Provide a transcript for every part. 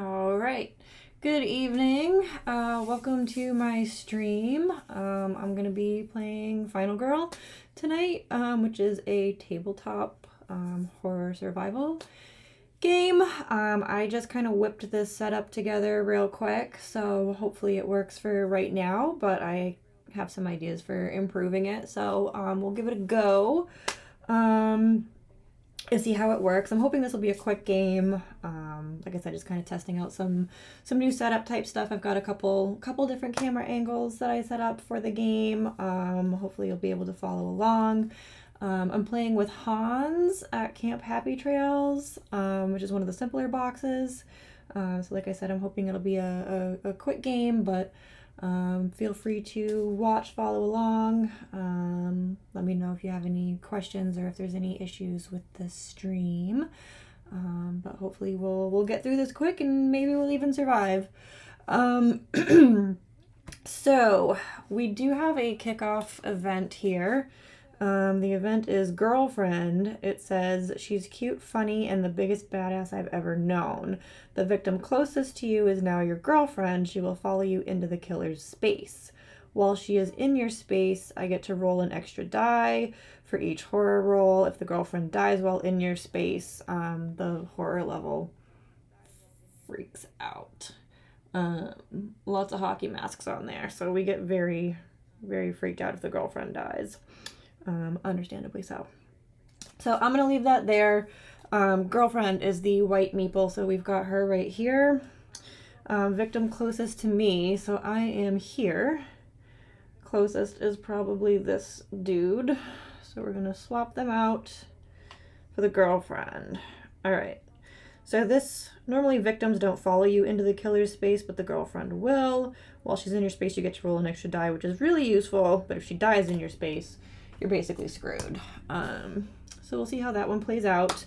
All right. Good evening. Welcome to my stream. I'm going to be playing Final Girl tonight, which is a tabletop horror survival game. I just kind of whipped this setup together real quick, so hopefully it works for right now, but I have some ideas for improving it, so we'll give it a go. And see how it works. I'm hoping this will be a quick game. Like I said, just kind of testing out some new setup type stuff. I've got a couple different camera angles that I set up for the game. Hopefully you'll be able to follow along. I'm playing with Hans at Camp Happy Trails, which is one of the simpler boxes. So like I said, I'm hoping it'll be a quick game, but feel free to watch, follow along. Let me know if you have any questions or if there's any issues with the stream. But hopefully we'll get through this quick and maybe we'll even survive. So we do have a kickoff event here. The event is Girlfriend. It says she's cute, funny, and the biggest badass I've ever known. The victim closest to you is now your girlfriend. She will follow you into the killer's space. While she is in your space, I get to roll an extra die for each horror roll. If the girlfriend dies while in your space, the horror level freaks out. Lots of hockey masks on there, so we get very, very freaked out if the girlfriend dies. Understandably so. So I'm going to leave that there. Girlfriend is the white meeple, so we've got her right here. Victim closest to me, so I am here. Closest is probably this dude. So we're going to swap them out for the girlfriend. All right. So normally victims don't follow you into the killer's space, but the girlfriend will. While she's in your space, you get to roll an extra die, which is really useful. But if she dies in your space, you're basically screwed. So we'll see how that one plays out.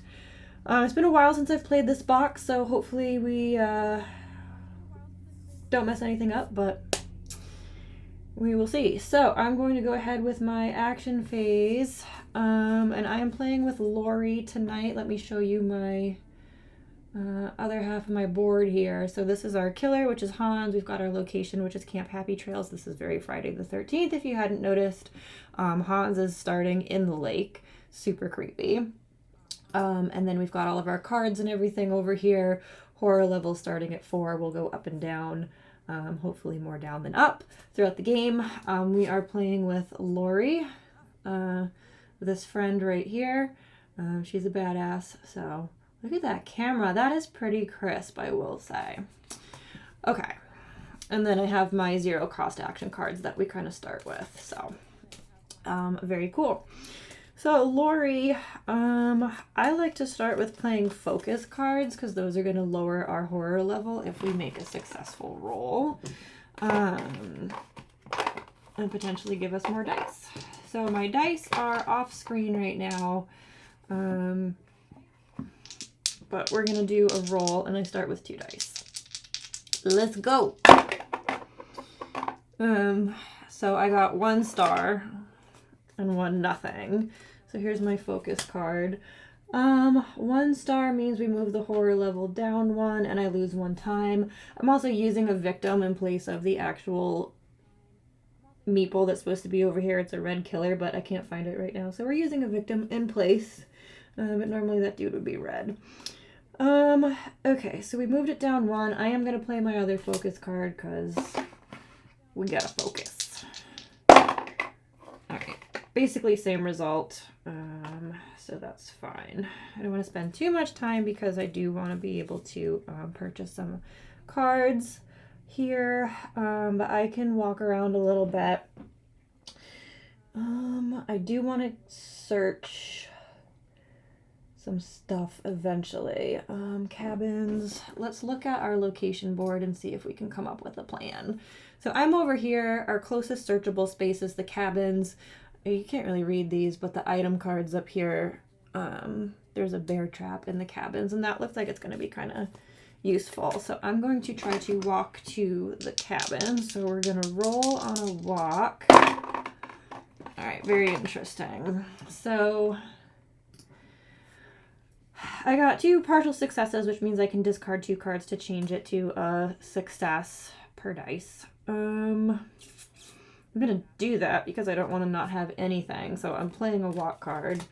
It's been a while since I've played this box, so hopefully we don't mess anything up, but we will see. So I'm going to go ahead with my action phase, and I am playing with Lori tonight. Let me show you my other half of my board here. So this is our killer, which is Hans. We've got our location, which is Camp Happy Trails. This is very Friday the 13th, if you hadn't noticed. Hans is starting in the lake. Super creepy. And then we've got all of our cards and everything over here. Horror level starting at 4. We'll go up and down. Hopefully more down than up throughout the game. We are playing with Lori, this friend right here. She's a badass, so look at that camera. That is pretty crisp, I will say. Okay. And then I have my 0 cost action cards that we kind of start with. So, very cool. So, Lori, I like to start with playing focus cards because those are going to lower our horror level if we make a successful roll. And potentially give us more dice. So, my dice are off screen right now. But we're going to do a roll, and I start with 2 dice. Let's go. So I got 1 star and 1 nothing. So here's my focus card. 1 star means we move the horror level down 1, and I lose 1 time. I'm also using a victim in place of the actual meeple that's supposed to be over here. It's a red killer, but I can't find it right now. So we're using a victim in place. But normally that dude would be red. Okay, so we moved it down 1. I am going to play my other focus card because we gotta focus. Alright, basically same result, so that's fine. I don't want to spend too much time because I do want to be able to purchase some cards here, but I can walk around a little bit. I do want to search some stuff eventually. Cabins. Let's look at our location board and see if we can come up with a plan. So I'm over here. Our closest searchable space is the cabins. You can't really read these, but the item cards up here, there's a bear trap in the cabins, and that looks like it's going to be kind of useful. So I'm going to try to walk to the cabin. So we're going to roll on a walk. All right, very interesting. So I got 2 partial successes, which means I can discard 2 cards to change it to a success per dice. I'm gonna do that because I don't want to not have anything. So I'm playing a walk card.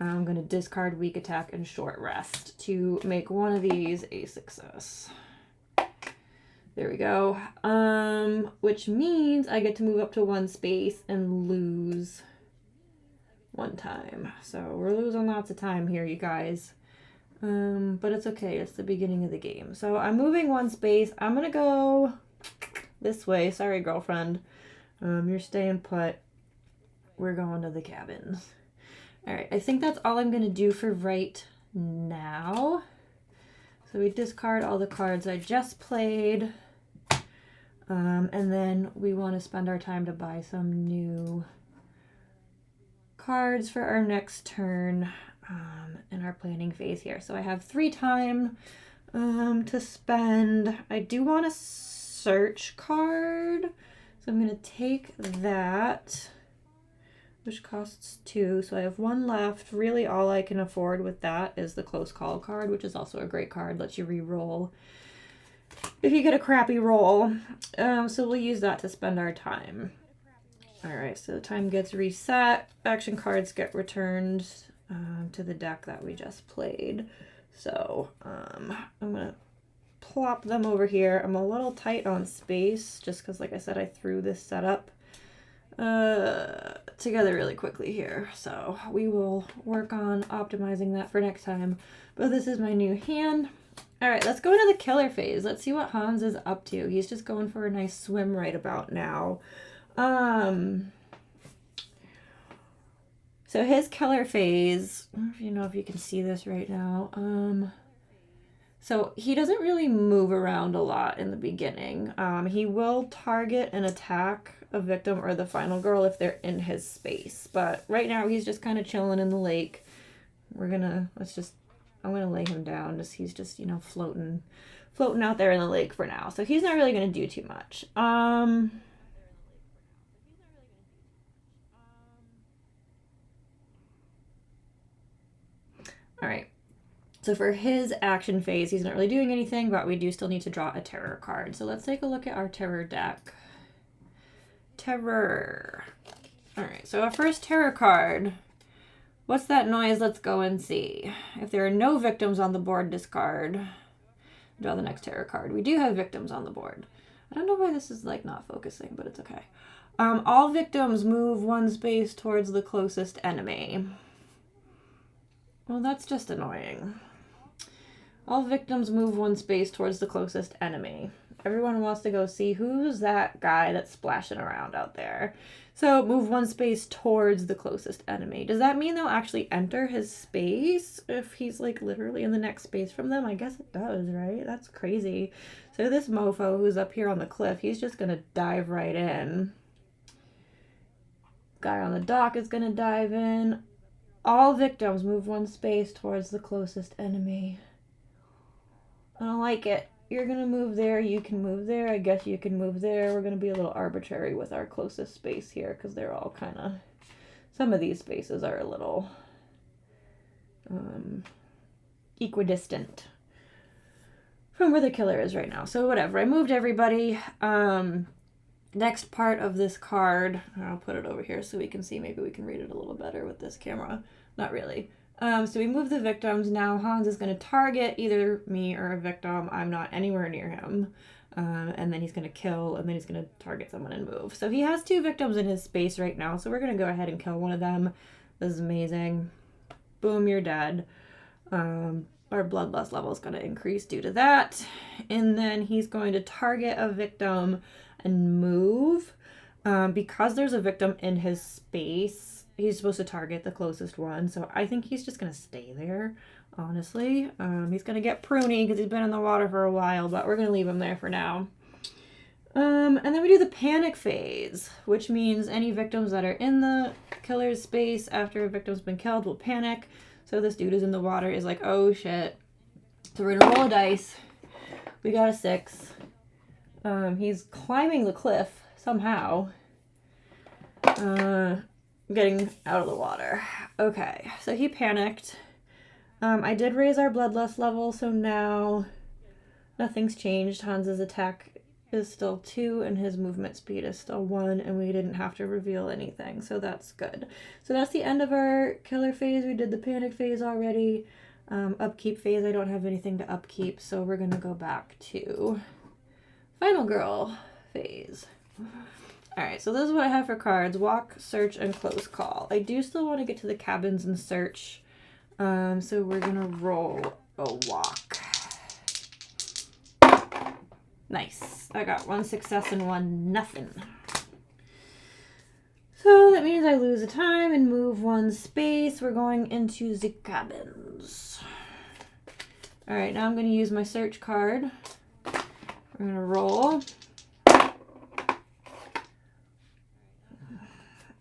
I'm gonna discard weak attack and short rest to make one of these a success. There we go. Which means I get to move up to 1 space and lose 1 time. So we're losing lots of time here, you guys. But it's okay. It's the beginning of the game. So I'm moving 1 space. I'm gonna go this way. Sorry, girlfriend. You're staying put. We're going to the cabins. All right. I think that's all I'm gonna do for right now. So we discard all the cards I just played. And then we want to spend our time to buy some new cards for our next turn in our planning phase here. So I have 3 time to spend. I do want a search card. So I'm going to take that, which costs 2. So I have 1 left. Really all I can afford with that is the close call card, which is also a great card. Lets you re-roll if you get a crappy roll. So we'll use that to spend our time. All right, so the time gets reset. Action cards get returned to the deck that we just played. So I'm gonna plop them over here. I'm a little tight on space just because, like I said, I threw this setup together really quickly here. So we will work on optimizing that for next time. But this is my new hand. All right, let's go into the killer phase. Let's see what Hans is up to. He's just going for a nice swim right about now. So his killer phase, I don't know if you know if you can see this right now. So he doesn't really move around a lot in the beginning. He will target and attack a victim or the final girl if they're in his space. But right now he's just kind of chilling in the lake. I'm gonna lay him down. He's just, you know, floating out there in the lake for now. So he's not really gonna do too much. All right. So for his action phase, he's not really doing anything, but we do still need to draw a terror card. So let's take a look at our terror deck. Terror. All right. So our first terror card. What's that noise? Let's go and see. If there are no victims on the board, discard. Draw the next terror card. We do have victims on the board. I don't know why this is like not focusing, but it's okay. All victims move 1 space towards the closest enemy. Well, that's just annoying. All victims move 1 space towards the closest enemy. Everyone wants to go see who's that guy that's splashing around out there. So move 1 space towards the closest enemy. Does that mean they'll actually enter his space if he's like literally in the next space from them? I guess it does, right? That's crazy. So this mofo who's up here on the cliff, he's just going to dive right in. Guy on the dock is going to dive in. All victims move 1 space towards the closest enemy. I don't like it. You're going to move there. You can move there. I guess you can move there. We're going to be a little arbitrary with our closest space here because they're all kind of... Some of these spaces are a little equidistant from where the killer is right now. So whatever. I moved everybody. Next part of this card, I'll put it over here so we can see. Maybe we can read it a little better with this camera. Not really. So we move the victims. Now Hans is going to target either me or a victim. I'm not anywhere near him. And then he's going to kill, and then he's going to target someone and move. So he has 2 victims in his space right now. So we're going to go ahead and kill one of them. This is amazing. Boom, you're dead. our bloodlust level is going to increase due to that. And then he's going to target a victim and move. Because there's a victim in his space, he's supposed to target the closest one. So I think he's just going to stay there, honestly. He's going to get pruny because he's been in the water for a while, but we're going to leave him there for now. And then we do the panic phase, which means any victims that are in the killer's space after a victim's been killed will panic. So this dude is in the water is like, oh shit. So we're gonna roll a dice. We got a 6. He's climbing the cliff somehow. Getting out of the water. Okay, so he panicked. I did raise our bloodlust level, so now nothing's changed. Hans's attack is still 2 and his movement speed is still 1, and we didn't have to reveal anything, so that's good. So that's the end of our killer phase. We did the panic phase already. Upkeep phase, I don't have anything to upkeep, so we're gonna go back to final girl phase. Alright, so this is what I have for cards: walk, search, and close call. I do still want to get to the cabins and search, so we're gonna roll a walk. Nice. I got 1 success and 1 nothing. So that means I lose a time and move 1 space. We're going into the cabins. Alright, now I'm going to use my search card. We're going to roll.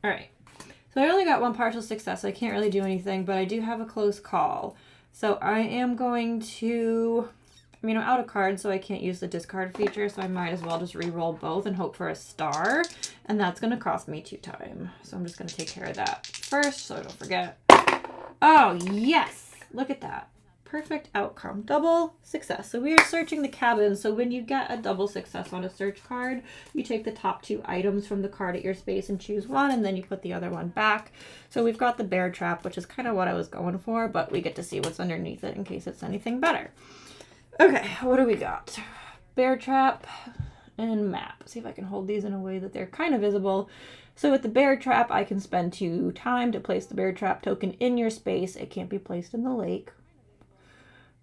Alright. So I only got 1 partial success. I can't really do anything, but I do have a close call. So I am going to... I mean, I'm out of cards, so I can't use the discard feature, so I might as well just re-roll both and hope for a star, and that's going to cost me 2 time. So I'm just going to take care of that first, so I don't forget. Oh, yes! Look at that. Perfect outcome. Double success. So we are searching the cabin, so when you get a double success on a search card, you take the top 2 items from the card at your space and choose one, and then you put the other one back. So we've got the bear trap, which is kind of what I was going for, but we get to see what's underneath it in case it's anything better. Okay, what do we got? Bear trap and map. See if I can hold these in a way that they're kind of visible. So with the bear trap, I can spend 2 time to place the bear trap token in your space. It can't be placed in the lake.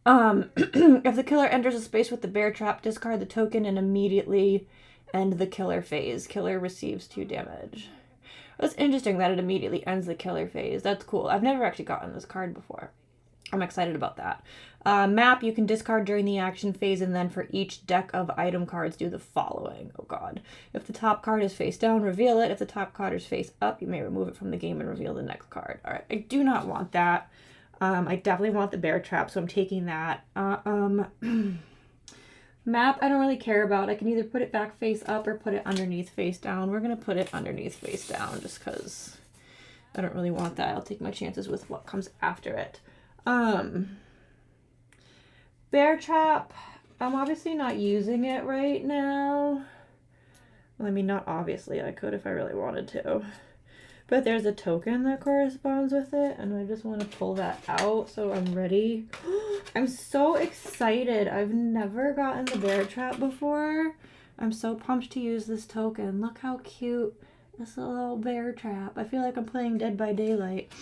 If the killer enters a space with the bear trap, discard the token and immediately end the killer phase. Killer receives 2 damage. It's interesting that it immediately ends the killer phase. That's cool. I've never actually gotten this card before. I'm excited about that. Map, you can discard during the action phase, and then for each deck of item cards, do the following. Oh god. If the top card is face down, reveal it. If the top card is face up, you may remove it from the game and reveal the next card. Alright, I do not want that. I definitely want the bear trap, so I'm taking that. Map, I don't really care about. I can either put it back face up or put it underneath face down. We're going to put it underneath face down just because I don't really want that. I'll take my chances with what comes after it. Bear trap, I'm obviously not using it right now. Well, I mean, not obviously. I could if I really wanted to. But there's a token that corresponds with it, and I just want to pull that out so I'm ready. I'm so excited. I've never gotten the bear trap before. I'm so pumped to use this token. Look how cute this little bear trap. I feel like I'm playing Dead by Daylight.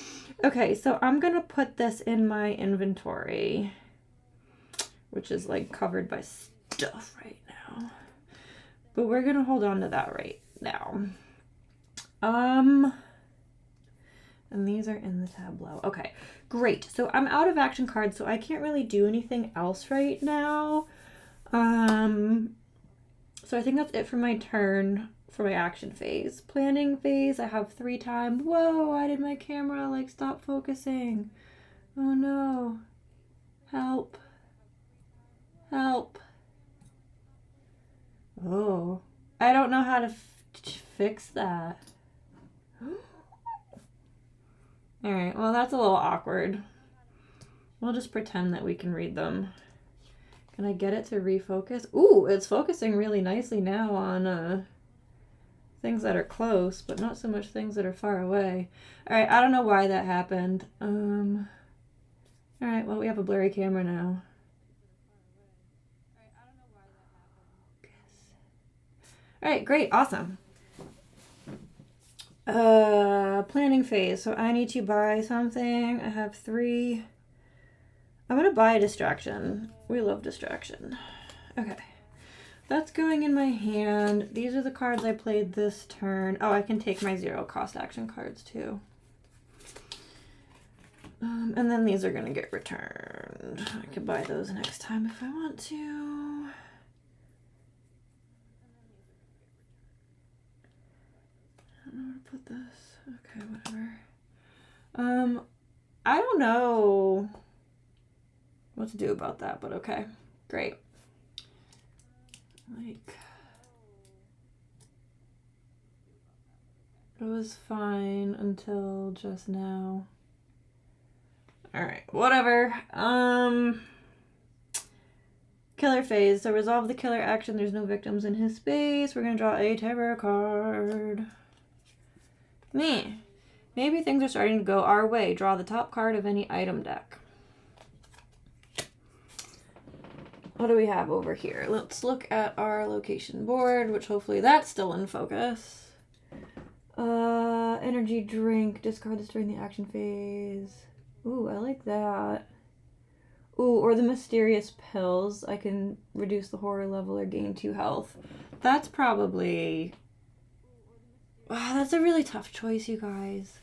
Okay, so I'm going to put this in my inventory, which is like covered by stuff right now. But we're going to hold on to that right now. And these are in the tableau. Okay, great. So I'm out of action cards, so I can't really do anything else right now. So I think that's it for my turn for my action phase. Planning phase, I have 3 time. Whoa, why did my camera like stop focusing? Oh no. Help. Help. Oh, I don't know how to fix that. Alright, well that's a little awkward. We'll just pretend that we can read them. Can I get it to refocus? Ooh, it's focusing really nicely now on things that are close, but not so much things that are far away. Alright, I don't know why that happened. Alright, well we have a blurry camera now. Alright, great, awesome. Planning phase. So I need to buy something. I have 3 I'm gonna buy a distraction. We love distraction. Okay. That's going in my hand. These are the cards I played this turn. Oh, I can take my 0 cost action cards too. And then these are gonna get returned. I could buy those next time if I want to. I don't know where to put this. Okay, whatever. I don't know what to do about that, but okay. Great. Like, it was fine until just now. Alright, whatever. Killer phase. So resolve the killer action. There's no victims in his space. We're gonna draw a terror card. Me. Maybe things are starting to go our way. Draw the top card of any item deck. What do we have over here? Let's look at our location board, which hopefully that's still in focus. Energy drink. Discard this during the action phase. Ooh, I like that. Ooh, or the mysterious pills. I can reduce the horror level or gain 2 health. That's probably... Wow, that's a really tough choice, you guys.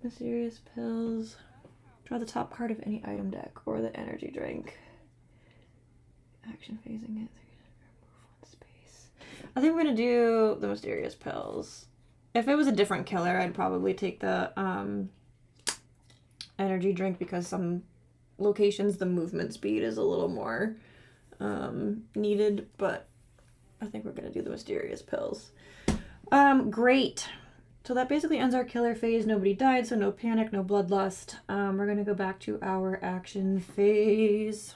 Mysterious pills. Draw the top card of any item deck or the energy drink. Action phasing it. Move one space. I think we're gonna do the mysterious pills. If it was a different killer, I'd probably take the energy drink because some locations the movement speed is a little more needed, but I think we're gonna do the mysterious pills. Great. So that basically ends our killer phase. Nobody died, so no panic, no bloodlust. We're gonna go back to our action phase.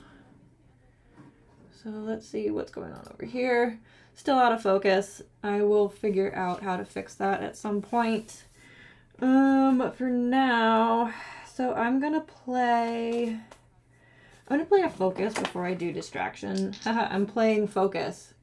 So let's see what's going on over here. Still out of focus. I will figure out how to fix that at some point. But for now, so I'm gonna play a focus before I do distraction. Haha, I'm playing focus.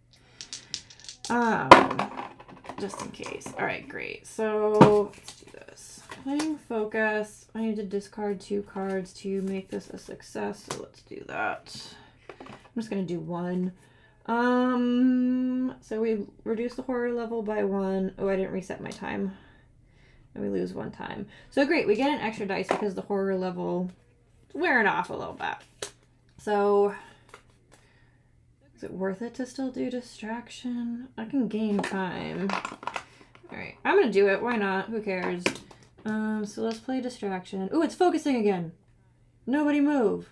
Just in case. Alright, great. So let's do this. Playing focus. I need to discard 2 cards to make this a success, so let's do that. I'm just gonna do 1. So we reduce the horror level by 1. Oh, I didn't reset my time. And we lose 1 time. So great, we get an extra dice because the horror level is wearing off a little bit. So is it worth it to still do distraction? I can gain time. Alright, I'm gonna do it. Why not? Who cares? So let's play distraction. Ooh, it's focusing again. Nobody move.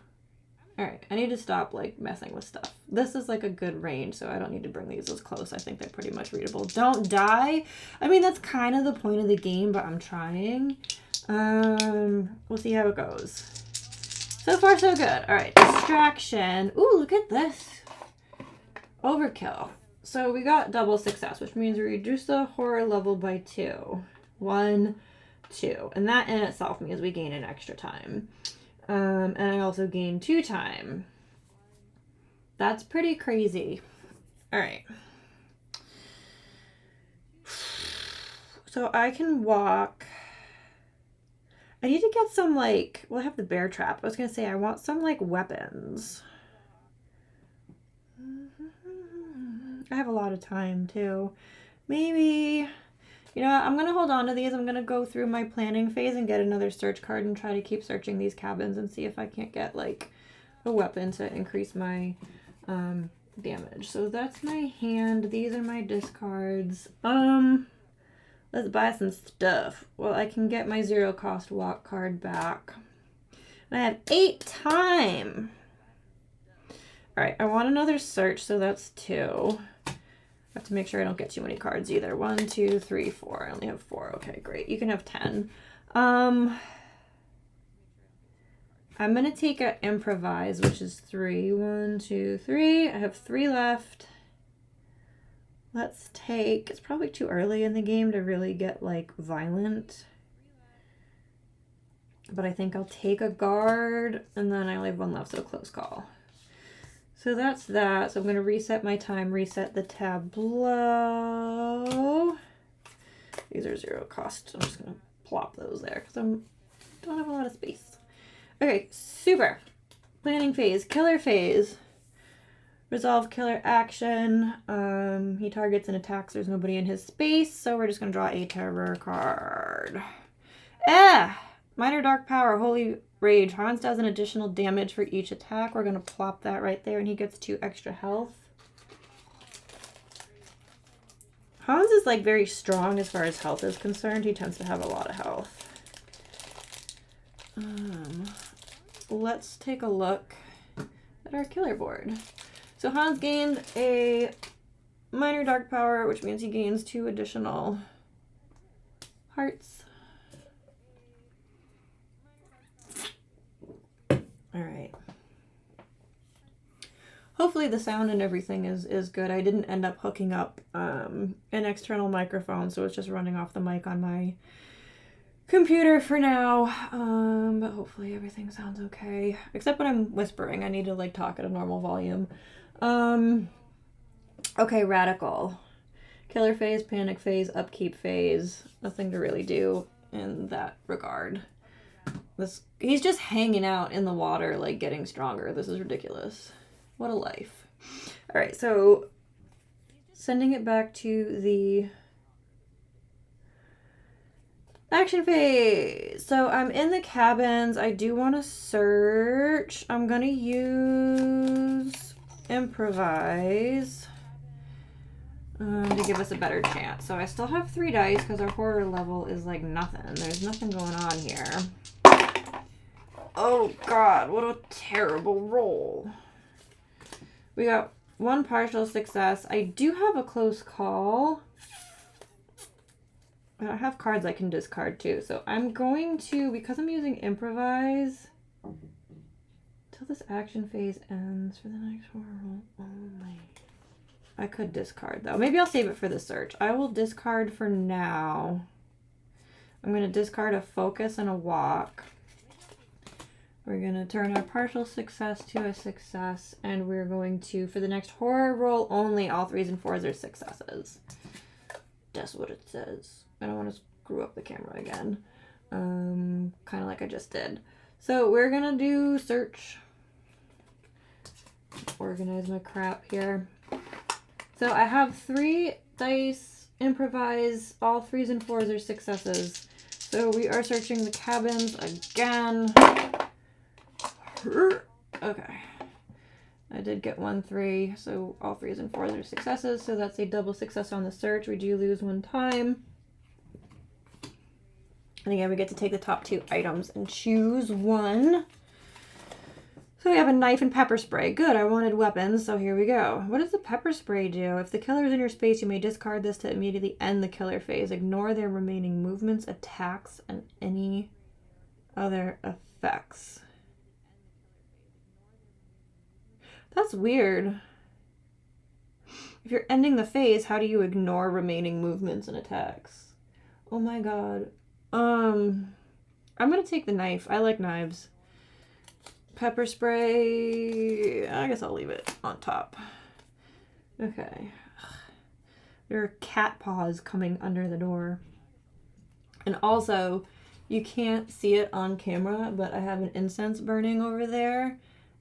Alright, I need to stop, like, messing with stuff. This is, like, a good range, so I don't need to bring these as close. I think they're pretty much readable. Don't die. I mean, that's kind of the point of the game, but I'm trying. We'll see how it goes. So far, so good. Alright, distraction. Ooh, look at this. Overkill. So we got double success, which means we reduce the horror level by 2. 1, 2. And that in itself means we gain an extra time. And I also gain 2 time. That's pretty crazy. Alright. So I can walk. I need to get some, like, well, I have the bear trap. I was going to say I want some, like, weapons. I have a lot of time, too. Maybe, you know what, I'm going to hold on to these. I'm going to go through my planning phase and get another search card and try to keep searching these cabins and see if I can't get, like, a weapon to increase my damage. So that's my hand. These are my discards. Let's buy some stuff. Well, I can get my 0 cost walk card back. And I have 8 time. Alright, I want another search, so that's 2. I have to make sure I don't get too many cards either. 1, 2, 3, 4. I only have 4. Okay, great. You can have 10. I'm going to take an improvise, which is 3. 1, 2, 3. I have 3 left. Let's take... It's probably too early in the game to really get, like, violent. But I think I'll take a guard, and then I only have 1 left, so close call. So that's that. So I'm going to reset my time, reset the tableau. These are 0 cost. I'm just going to plop those there because I don't have a lot of space. Okay, super. Planning phase, killer phase. Resolve killer action. He targets and attacks. There's nobody in his space, so we're just going to draw a terror card. Minor dark power, holy rage. Hans does an additional damage for each attack. We're going to plop that right there, and he gets 2 extra health. Hans is like very strong as far as health is concerned. He tends to have a lot of health. Let's take a look at our killer board. So Hans gained a minor dark power, which means he gains 2 additional hearts. All right. Hopefully the sound and everything is good. I didn't end up hooking up an external microphone, so it's just running off the mic on my computer for now. But hopefully everything sounds okay. Except when I'm whispering, I need to like talk at a normal volume. Okay, radical. Killer phase, panic phase, upkeep phase. Nothing to really do in that regard. He's just hanging out in the water, like getting stronger. This is ridiculous. What a life. All right, so sending it back to the action phase. So I'm in the cabins. I do want to search. I'm going to use improvise to give us a better chance. So I still have 3 dice because our horror level is like nothing. There's nothing going on here. Oh God, what a terrible roll. We got 1 partial success. I do have a close call. I have cards I can discard too. So I'm going to, because I'm using improvise, till this action phase ends for the next horror roll only. I could discard though. Maybe I'll save it for the search. I will discard for now. I'm going to discard a focus and a walk. We're going to turn our partial success to a success, and we're going to, for the next horror roll only, all 3s and 4s are successes. That's what it says. I don't want to screw up the camera again. Kind of like I just did. So we're going to do search. Organize my crap here. So I have 3 dice, improvise, all 3s and 4s are successes. So we are searching the cabins again. Okay. I did get 1 3, so all 3s and 4s are successes, so that's a double success on the search. We do lose 1 time. And again, we get to take the top 2 items and choose one. So we have a knife and pepper spray. Good, I wanted weapons, so here we go. What does the pepper spray do? If the killer is in your space, you may discard this to immediately end the killer phase. Ignore their remaining movements, attacks, and any other effects. That's weird. If you're ending the phase, how do you ignore remaining movements and attacks? Oh my God. I'm gonna take the knife. I like knives. Pepper spray. I guess I'll leave it on top. Okay. There are cat paws coming under the door. And also, you can't see it on camera, but I have an incense burning over there,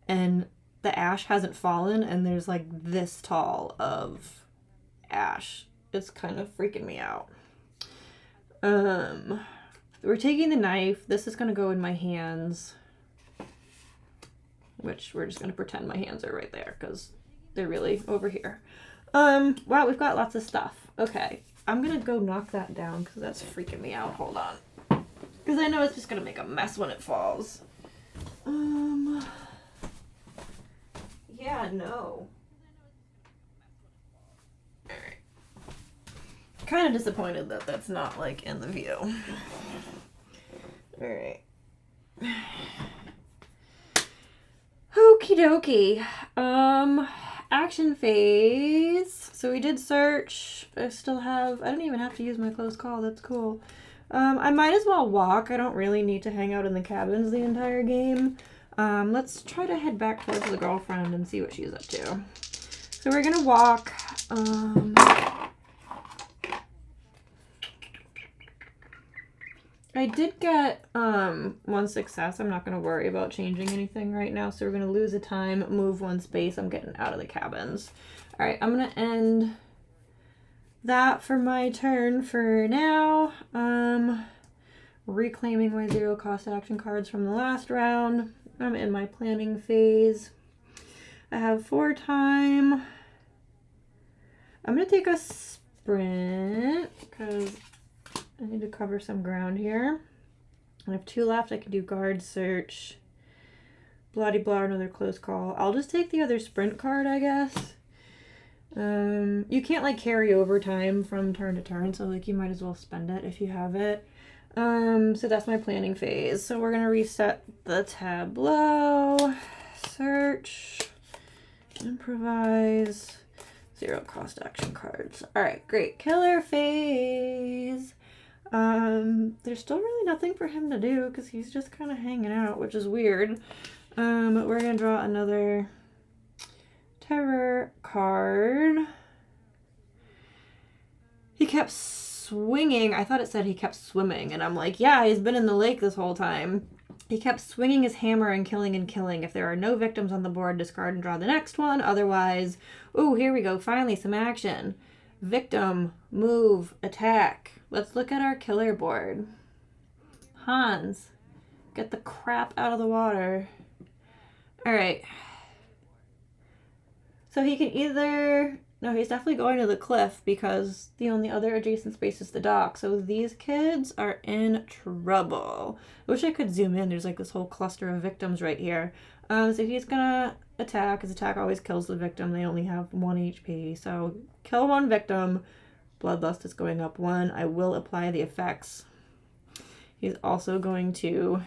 and the ash hasn't fallen, and there's like this tall of ash. It's kind of freaking me out. We're taking the knife. This is going to go in my hands, which we're just going to pretend my hands are right there because they're really over here. Wow, we've got lots of stuff. Okay, I'm going to go knock that down because that's freaking me out. Hold on. Because I know it's just going to make a mess when it falls. Yeah, no. Alright. Kind of disappointed that that's not, like, in the view. Alright. Okie dokie. Action phase. So we did search. I don't even have to use my close call. That's cool. I might as well walk. I don't really need to hang out in the cabins the entire game. Let's try to head back towards the girlfriend and see what she's up to. So we're gonna walk. I did get one success. I'm not going to worry about changing anything right now. So we're going to lose a time, move one space. I'm getting out of the cabins. All right, I'm going to end that for my turn for now. Reclaiming my 0 cost action cards from the last round. I'm in my planning phase. I have 4 time. I'm going to take a sprint because I need to cover some ground here. I have 2 left. I can do guard, search, bloody blah, another close call. I'll just take the other sprint card, I guess. You can't like carry over time from turn to turn, so like you might as well spend it if you have it. So that's my planning phase. So we're gonna reset the tableau, search, improvise, 0 cost action cards. All right, great. Killer phase. There's still really nothing for him to do because he's just kind of hanging out, which is weird. We're gonna draw another terror card. He kept swinging. I thought it said he kept swimming, and I'm like, yeah, he's been in the lake this whole time. He kept swinging his hammer and killing and killing. If there are no victims on the board, discard and draw the next one. Otherwise, ooh, here we go. Finally, some action. Victim, move, attack. Let's look at our killer board. Hans, get the crap out of the water. All right. So he can either... No, he's definitely going to the cliff because the only other adjacent space is the dock. So these kids are in trouble. I wish I could zoom in. There's like this whole cluster of victims right here. So he's gonna attack. His attack always kills the victim. They only have 1 HP. So kill 1 victim. Bloodlust is going up 1. I will apply the effects. He's also going to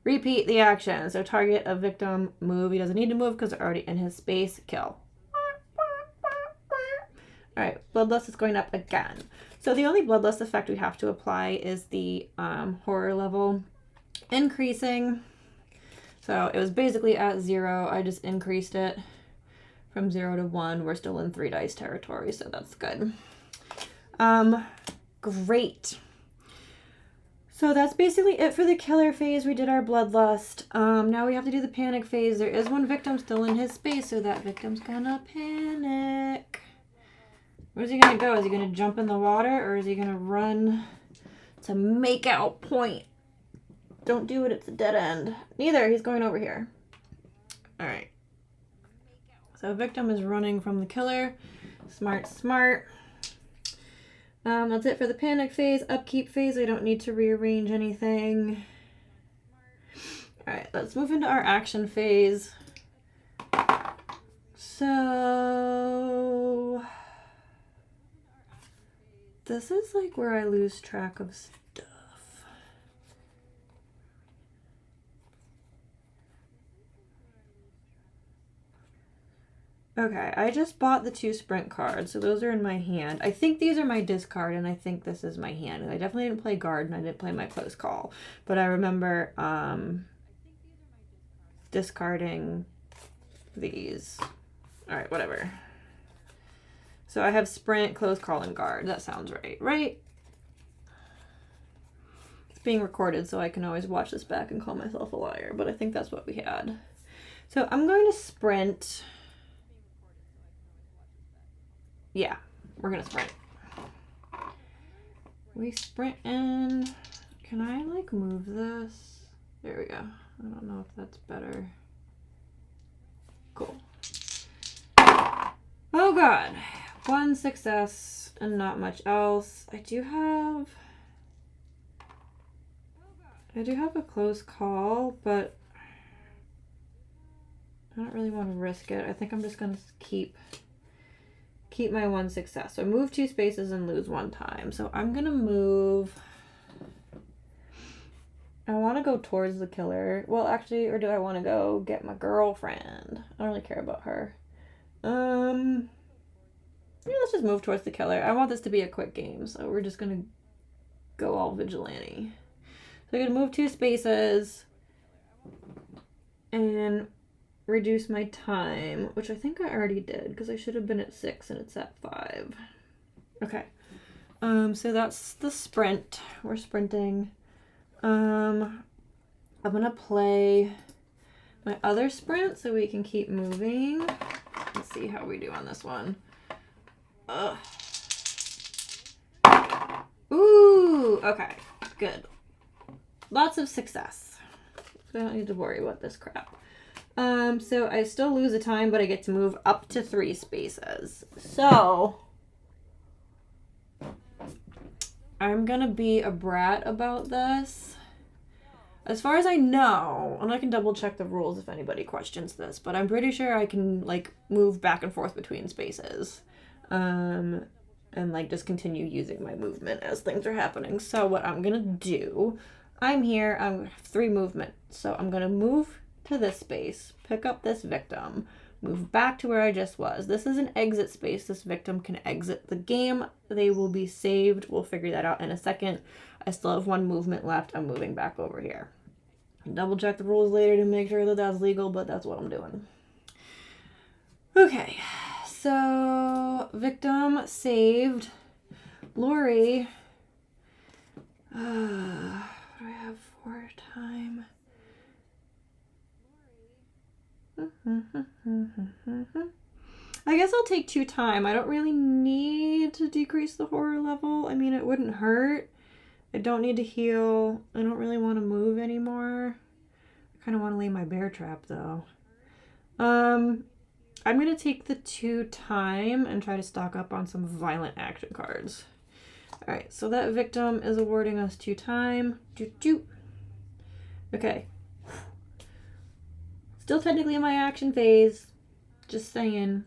repeat the action. So target a victim, move. He doesn't need to move because they're already in his space. Kill. All right, Bloodlust is going up again. So the only Bloodlust effect we have to apply is the horror level increasing. So it was basically at 0. I just increased it from 0 to 1. We're still in 3 dice territory, so that's good. Great. So that's basically it for the killer phase. We did our Bloodlust. Now we have to do the panic phase. There is 1 victim still in his space, so that victim's gonna panic. Where's he gonna go? Is he gonna jump in the water or is he gonna run to make out point? Don't do it, it's a dead end. Neither, he's going over here. All right. So victim is running from the killer. Smart, smart. That's it for the panic phase. Upkeep phase, I don't need to rearrange anything. All right, let's move into our action phase. So... this is like where I lose track of stuff. Okay, I just bought the 2 sprint cards, so those are in my hand. I think these are my discard, and I think this is my hand. I definitely didn't play guard, and I didn't play my close call. But I remember discarding these. All right, whatever. So I have sprint, close call, and guard. That sounds right, right? It's being recorded, so I can always watch this back and call myself a liar, but I think that's what we had. So I'm going to sprint. Yeah, we're going to sprint. We sprint in. Can I, like, move this? There we go. I don't know if that's better. Cool. Oh, God. 1 success and not much else. I do have a close call, but I don't really want to risk it. I think I'm just going to keep my 1 success. So move 2 spaces and lose 1 time. So I'm going to move. I want to go towards the killer. Well, actually, or do I want to go get my girlfriend? I don't really care about her. Yeah, let's just move towards the killer. I want this to be a quick game, so we're just going to go all vigilante. So I'm going to move 2 spaces and reduce my time, which I think I already did because I should have been at 6 and it's at 5. Okay. So that's the sprint. We're sprinting. I'm gonna play my other sprint so we can keep moving. Let's see how we do on this one. Ugh. Ooh, okay, good. Lots of success. I don't need to worry about this crap. So I still lose a time, but I get to move up to 3 spaces. So I'm gonna be a brat about this. As far as I know, and I can double check the rules if anybody questions this, but I'm pretty sure I can like move back and forth between spaces. And like just continue using my movement as things are happening. So what I'm gonna do, I'm here, I have 3 movement. So I'm gonna move to this space, pick up this victim, move back to where I just was. This is an exit space. This victim can exit the game. They will be saved. We'll figure that out in a second. I still have 1 movement left. I'm moving back over here. Double check the rules later to make sure that that's legal, but that's what I'm doing. Okay, so victim saved. Lori. What do I have for time? I guess I'll take 2 time. I don't really need to decrease the horror level. I mean, it wouldn't hurt. I don't need to heal. I don't really want to move anymore. I kind of want to leave my bear trap though. I'm going to take the 2 time and try to stock up on some violent action cards. All right, so that victim is awarding us 2 time. Okay. Still technically in my action phase. Just saying.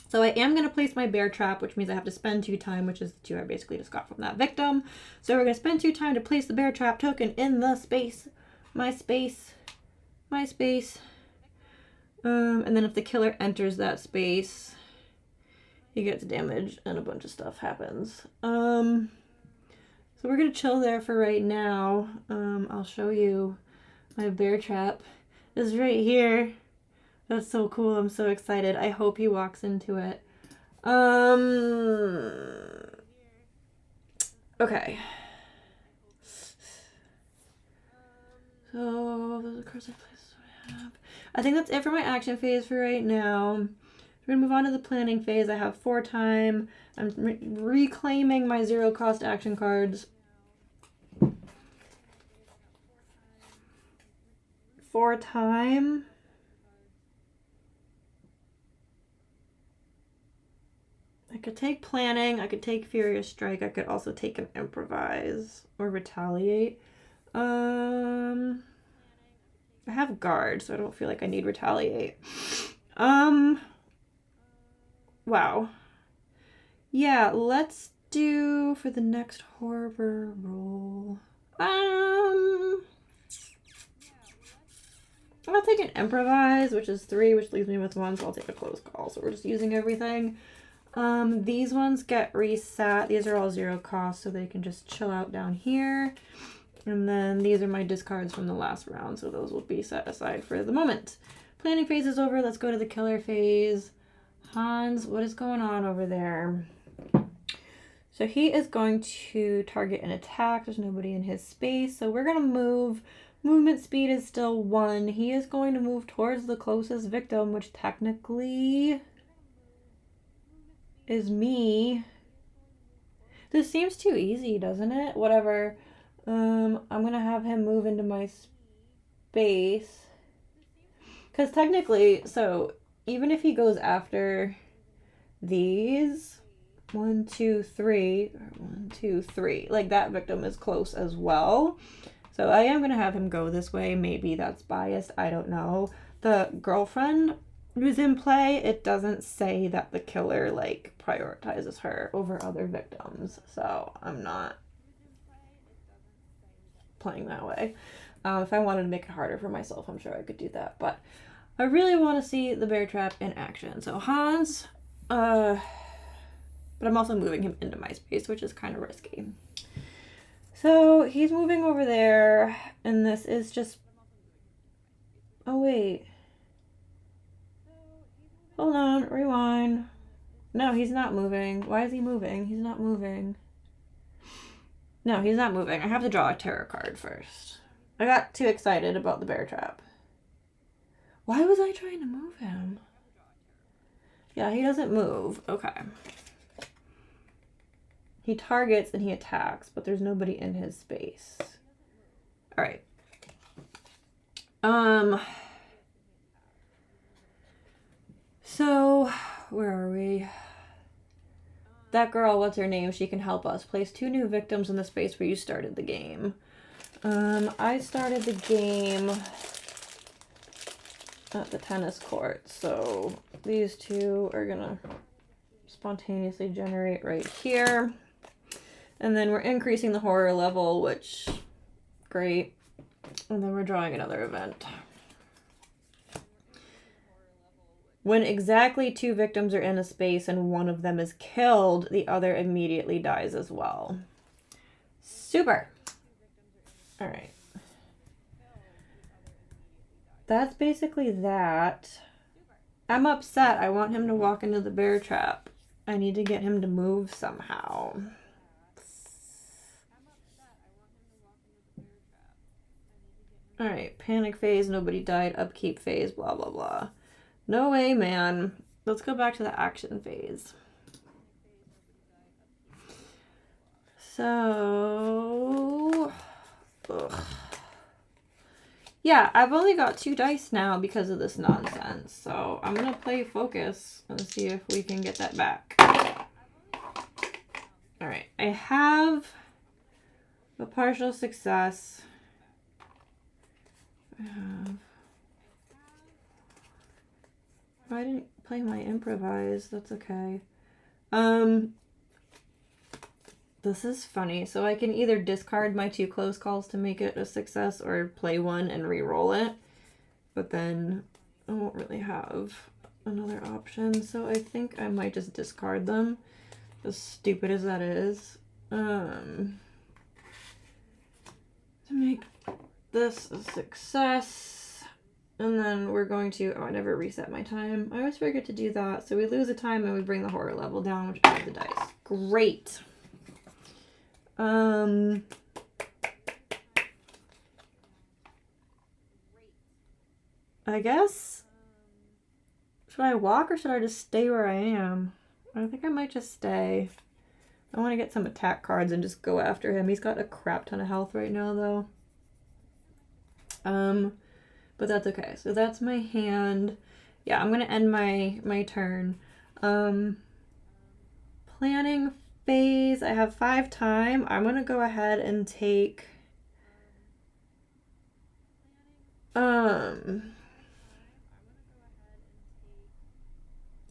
So I am going to place my bear trap, which means I have to spend 2 time, which is the 2 I basically just got from that victim. So we're going to spend 2 time to place the bear trap token in the space. My space. My space. And then if the killer enters that space, he gets damage and a bunch of stuff happens. So we're going to chill there for right now. I'll show you my bear trap. It's right here. That's so cool. I'm so excited. I hope he walks into it. Okay. So those are cards I have. I think that's it for my action phase for right now. We're gonna move on to the planning phase. I have 4 time. I'm reclaiming my 0 cost action cards. 4 time. I could take planning. I could take furious strike. I could also take an improvise or retaliate. I have guard, so I don't feel like I need retaliate. Wow. Yeah, let's do for the next horror roll. I'll take an improvise, which is 3, which leaves me with 1, so I'll take a close call. So we're just using everything. These ones get reset. These are all 0 cost, so they can just chill out down here. And then these are my discards from the last round, so those will be set aside for the moment. Planning phase is over. Let's go to the killer phase. Hans, what is going on over there? So he is going to target an attack. There's nobody in his space, so we're going to move. Movement speed is still 1. He is going to move towards the closest victim, which technically is me. This seems too easy, doesn't it? Whatever. I'm gonna have him move into my space. Because technically, so even if he goes after these, 1, 2, 3, or 1, 2, 3, like that victim is close as well. So I am gonna have him go this way. Maybe that's biased, I don't know. The girlfriend who's in play, it doesn't say that the killer like prioritizes her over other victims. So I'm not playing that way. If I wanted to make it harder for myself, I'm sure I could do that. But I really want to see the bear trap in action. So Hans, but I'm also moving him into my space, which is kind of risky. So he's moving over there, and this is just... Oh, wait. Hold on, rewind. No, he's not moving. Why is he moving? He's not moving. No, he's not moving. I have to draw a tarot card first. I got too excited about the bear trap. Why was I trying to move him? Yeah, he doesn't move. Okay. He targets and he attacks, but there's nobody in his space. All right. So, where are we? That girl, what's her name? She can help us. Place 2 new victims in the space where you started the game. I started the game at the tennis court, so these 2 are gonna spontaneously generate right here. And then we're increasing the horror level, which, great. And then we're drawing another event. When exactly 2 victims are in a space and one of them is killed, the other immediately dies as well. Super. All right. That's basically that. I'm upset. I want him to walk into the bear trap. I need to get him to move somehow. All right, panic phase, nobody died, upkeep phase, blah, blah, blah. No way, man. Let's go back to the action phase. So, ugh. Yeah, I've only got 2 dice now because of this nonsense. So I'm going to play focus and see if we can get that back. All right, I have a partial success. I didn't play my improvise. That's okay. This is funny. So I can either discard my 2 close calls to make it a success or play one and re-roll it. But then I won't really have another option. So I think I might just discard them. As stupid as that is. To make this a success. And then we're going to, oh, I never reset my time. I always forget to do that. So we lose a time and we bring the horror level down, which adds the dice. Great. I guess, should I walk or should I just stay where I am? I think I might just stay. I want to get some attack cards and just go after him. He's got a crap ton of health right now, though. But that's okay. So that's my hand. Yeah, I'm gonna end my turn. Planning phase. I have 5 time. I'm gonna go ahead and take.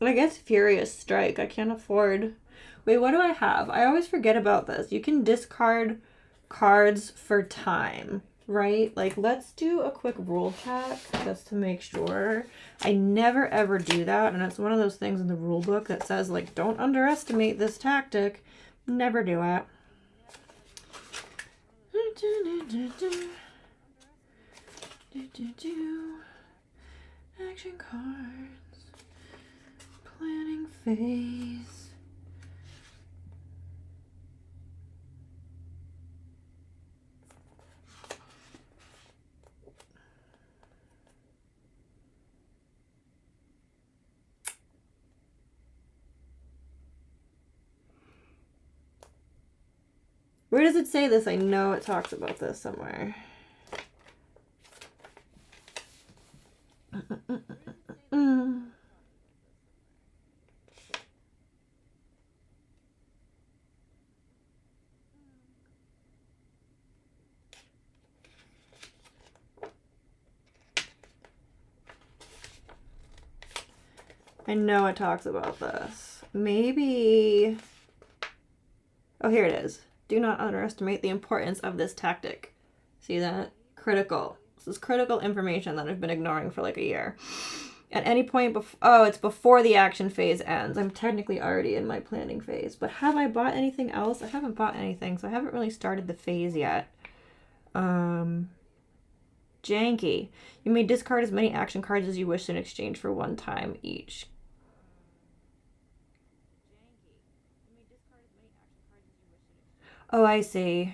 I guess Furious Strike. I can't afford. Wait, what do I have? I always forget about this. You can discard cards for time, right? Like, let's do a quick rule check just to make sure. I never ever do that, and it's one of those things in the rule book that says, like, don't underestimate this tactic. Never do it. Action cards. Planning phase. Where does it say this? I know it talks about this somewhere. I know it talks about this. Maybe. Oh, here it is. Do not underestimate the importance of this tactic. See that? Critical. This is critical information that I've been ignoring for like a year. At any point oh, it's before the action phase ends. I'm technically already in my planning phase. But have I bought anything else? I haven't bought anything, so I haven't really started the phase yet. Janky. You may discard as many action cards as you wish in exchange for 1 time each. Oh, I see.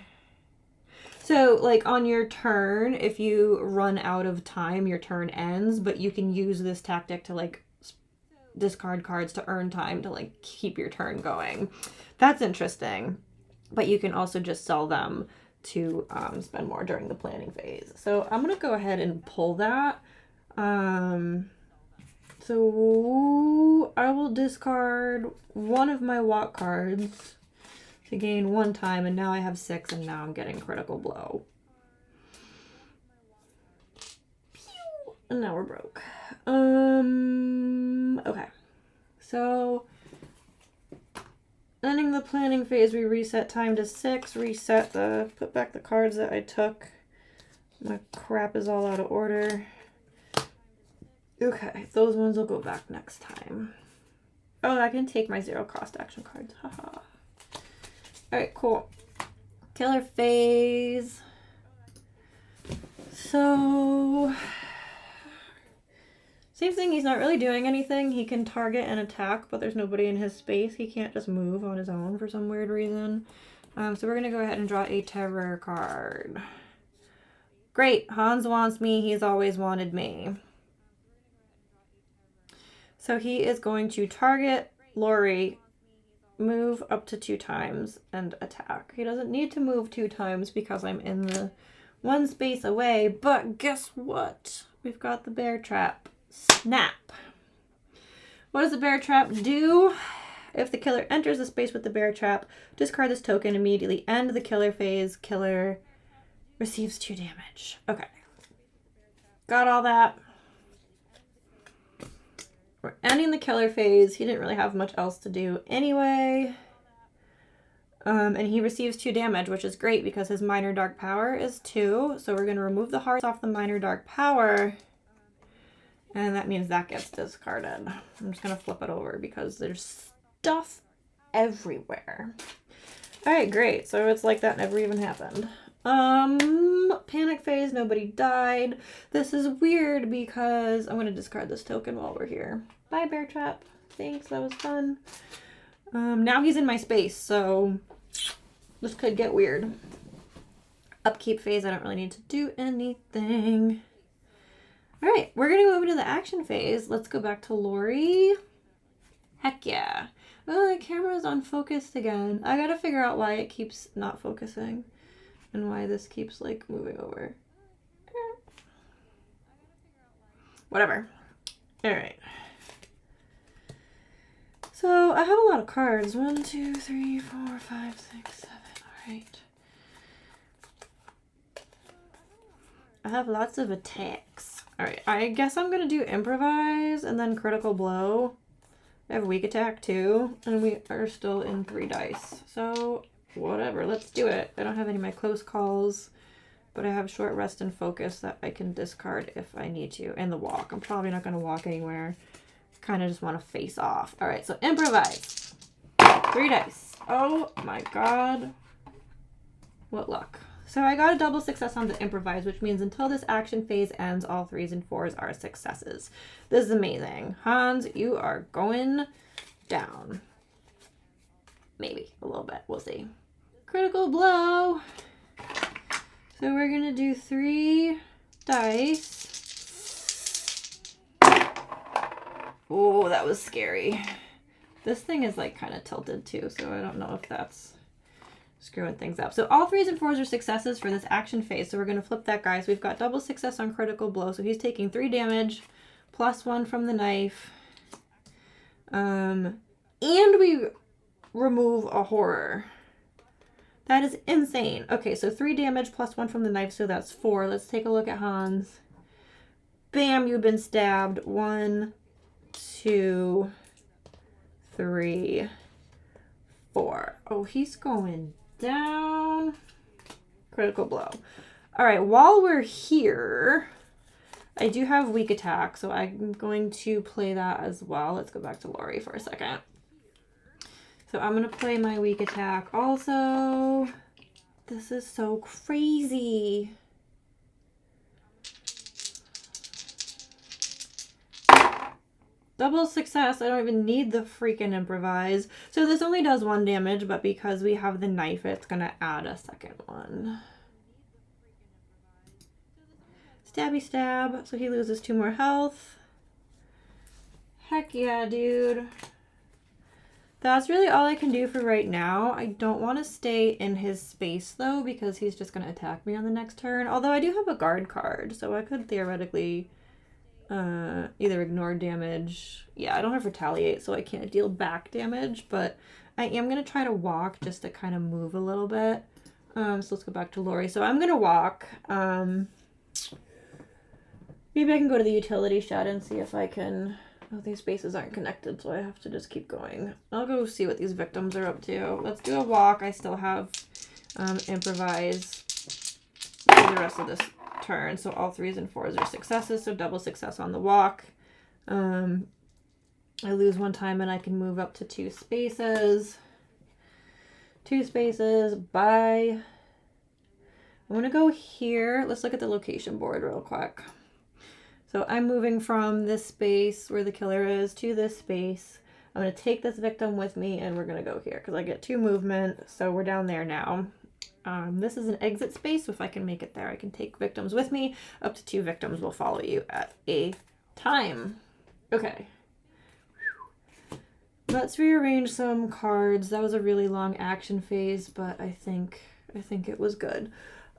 So, like, on your turn, if you run out of time, your turn ends, but you can use this tactic to, like, discard cards to earn time to, like, keep your turn going. That's interesting. But you can also just sell them to spend more during the planning phase. So I'm going to go ahead and pull that. So I will discard one of my walk cards to gain 1 time, and now I have 6, and now I'm getting critical blow. Pew! And now we're broke. Okay. So ending the planning phase, we reset time to 6, put back the cards that I took. My crap is all out of order. Okay, those ones will go back next time. Oh, I can take my 0 cost action cards. Haha. Alright, cool. Killer phase. So, same thing, he's not really doing anything. He can target and attack, but there's nobody in his space. He can't just move on his own for some weird reason. So we're going to go ahead and draw a terror card. Great, Hans wants me. He's always wanted me. So he is going to target Lori, move up to 2 times, and attack. He doesn't need to move 2 times because I'm in the 1 space away, but guess what? We've got the bear trap. Snap. What does the bear trap do? If the killer enters the space with the bear trap, discard this token, immediately end the killer phase. Killer receives 2 damage. Okay. Got all that. We're ending the killer phase. He didn't really have much else to do anyway. And he receives 2 damage, which is great because his minor dark power is 2. So we're going to remove the hearts off the minor dark power. And that means that gets discarded. I'm just going to flip it over because there's stuff everywhere. All right, great. So it's like that never even happened. Panic phase, nobody died. This is weird because I'm going to discard this token while we're here. Bye, bear trap. Thanks, that was fun. Now he's in my space, so this could get weird. Upkeep phase, I don't really need to do anything. All right, we're going to move into the action phase. Let's go back to Lori. Heck yeah. Oh, the camera's unfocused again. I got to figure out why it keeps not focusing and why this keeps, like, moving over. Whatever. All right. So I have a lot of cards. 1, 2, 3, 4, 5, 6, 7. All right. I have lots of attacks. All right. I guess I'm going to do improvise and then critical blow. I have weak attack too. And we are still in 3 dice. So whatever. Let's do it. I don't have any of my close calls. But I have short rest and focus that I can discard if I need to. And the walk. I'm probably not going to walk anywhere. Kind of just want to face off. All right, so improvise. 3 dice. Oh my god. What luck. So I got a double success on the improvise, which means until this action phase ends, all 3s and 4s are successes. This is amazing. Hans, you are going down. Maybe a little bit. We'll see. Critical blow. So we're going to do 3 dice. Oh, that was scary. This thing is like kind of tilted too, so I don't know if that's screwing things up. So all 3s and 4s are successes for this action phase. So we're going to flip that, guys. We've got double success on critical blow. So he's taking 3 damage, +1 from the knife. And we remove a horror. That is insane. Okay, so 3 damage +1 from the knife, so that's 4. Let's take a look at Hans. Bam, you've been stabbed. 1, 2, 3, 4. Oh, he's going down. Critical blow. All right, while we're here, I do have weak attack, so I'm going to play that as well. Let's go back to Lori for a second. So I'm going to play my weak attack also. This is so crazy. Double success. I don't even need the freaking improvise. So this only does 1 damage, but because we have the knife, it's going to add a second one. Stabby stab. So he loses 2 more health. Heck yeah, dude. That's really all I can do for right now. I don't want to stay in his space, though, because he's just going to attack me on the next turn. Although I do have a guard card, so I could theoretically either ignore damage. Yeah, I don't have retaliate, so I can't deal back damage, but I am going to try to walk just to kind of move a little bit. So let's go back to Lori. So I'm going to walk. Maybe I can go to the utility shed and see if I can... Oh, these spaces aren't connected, so I have to just keep going. I'll go see what these victims are up to. Let's do a walk. I still have improvise for the rest of this turn. So all 3s and 4s are successes, so double success on the walk. I lose 1 time and I can move up to 2 spaces. 2 spaces. Bye. I'm going to go here. Let's look at the location board real quick. So I'm moving from this space where the killer is to this space. I'm going to take this victim with me and we're going to go here because I get 2 movement. So we're down there now. This is an exit space, so if I can make it there, I can take victims with me. Up to 2 victims will follow you at a time. Okay. Let's rearrange some cards. That was a really long action phase, but I think it was good.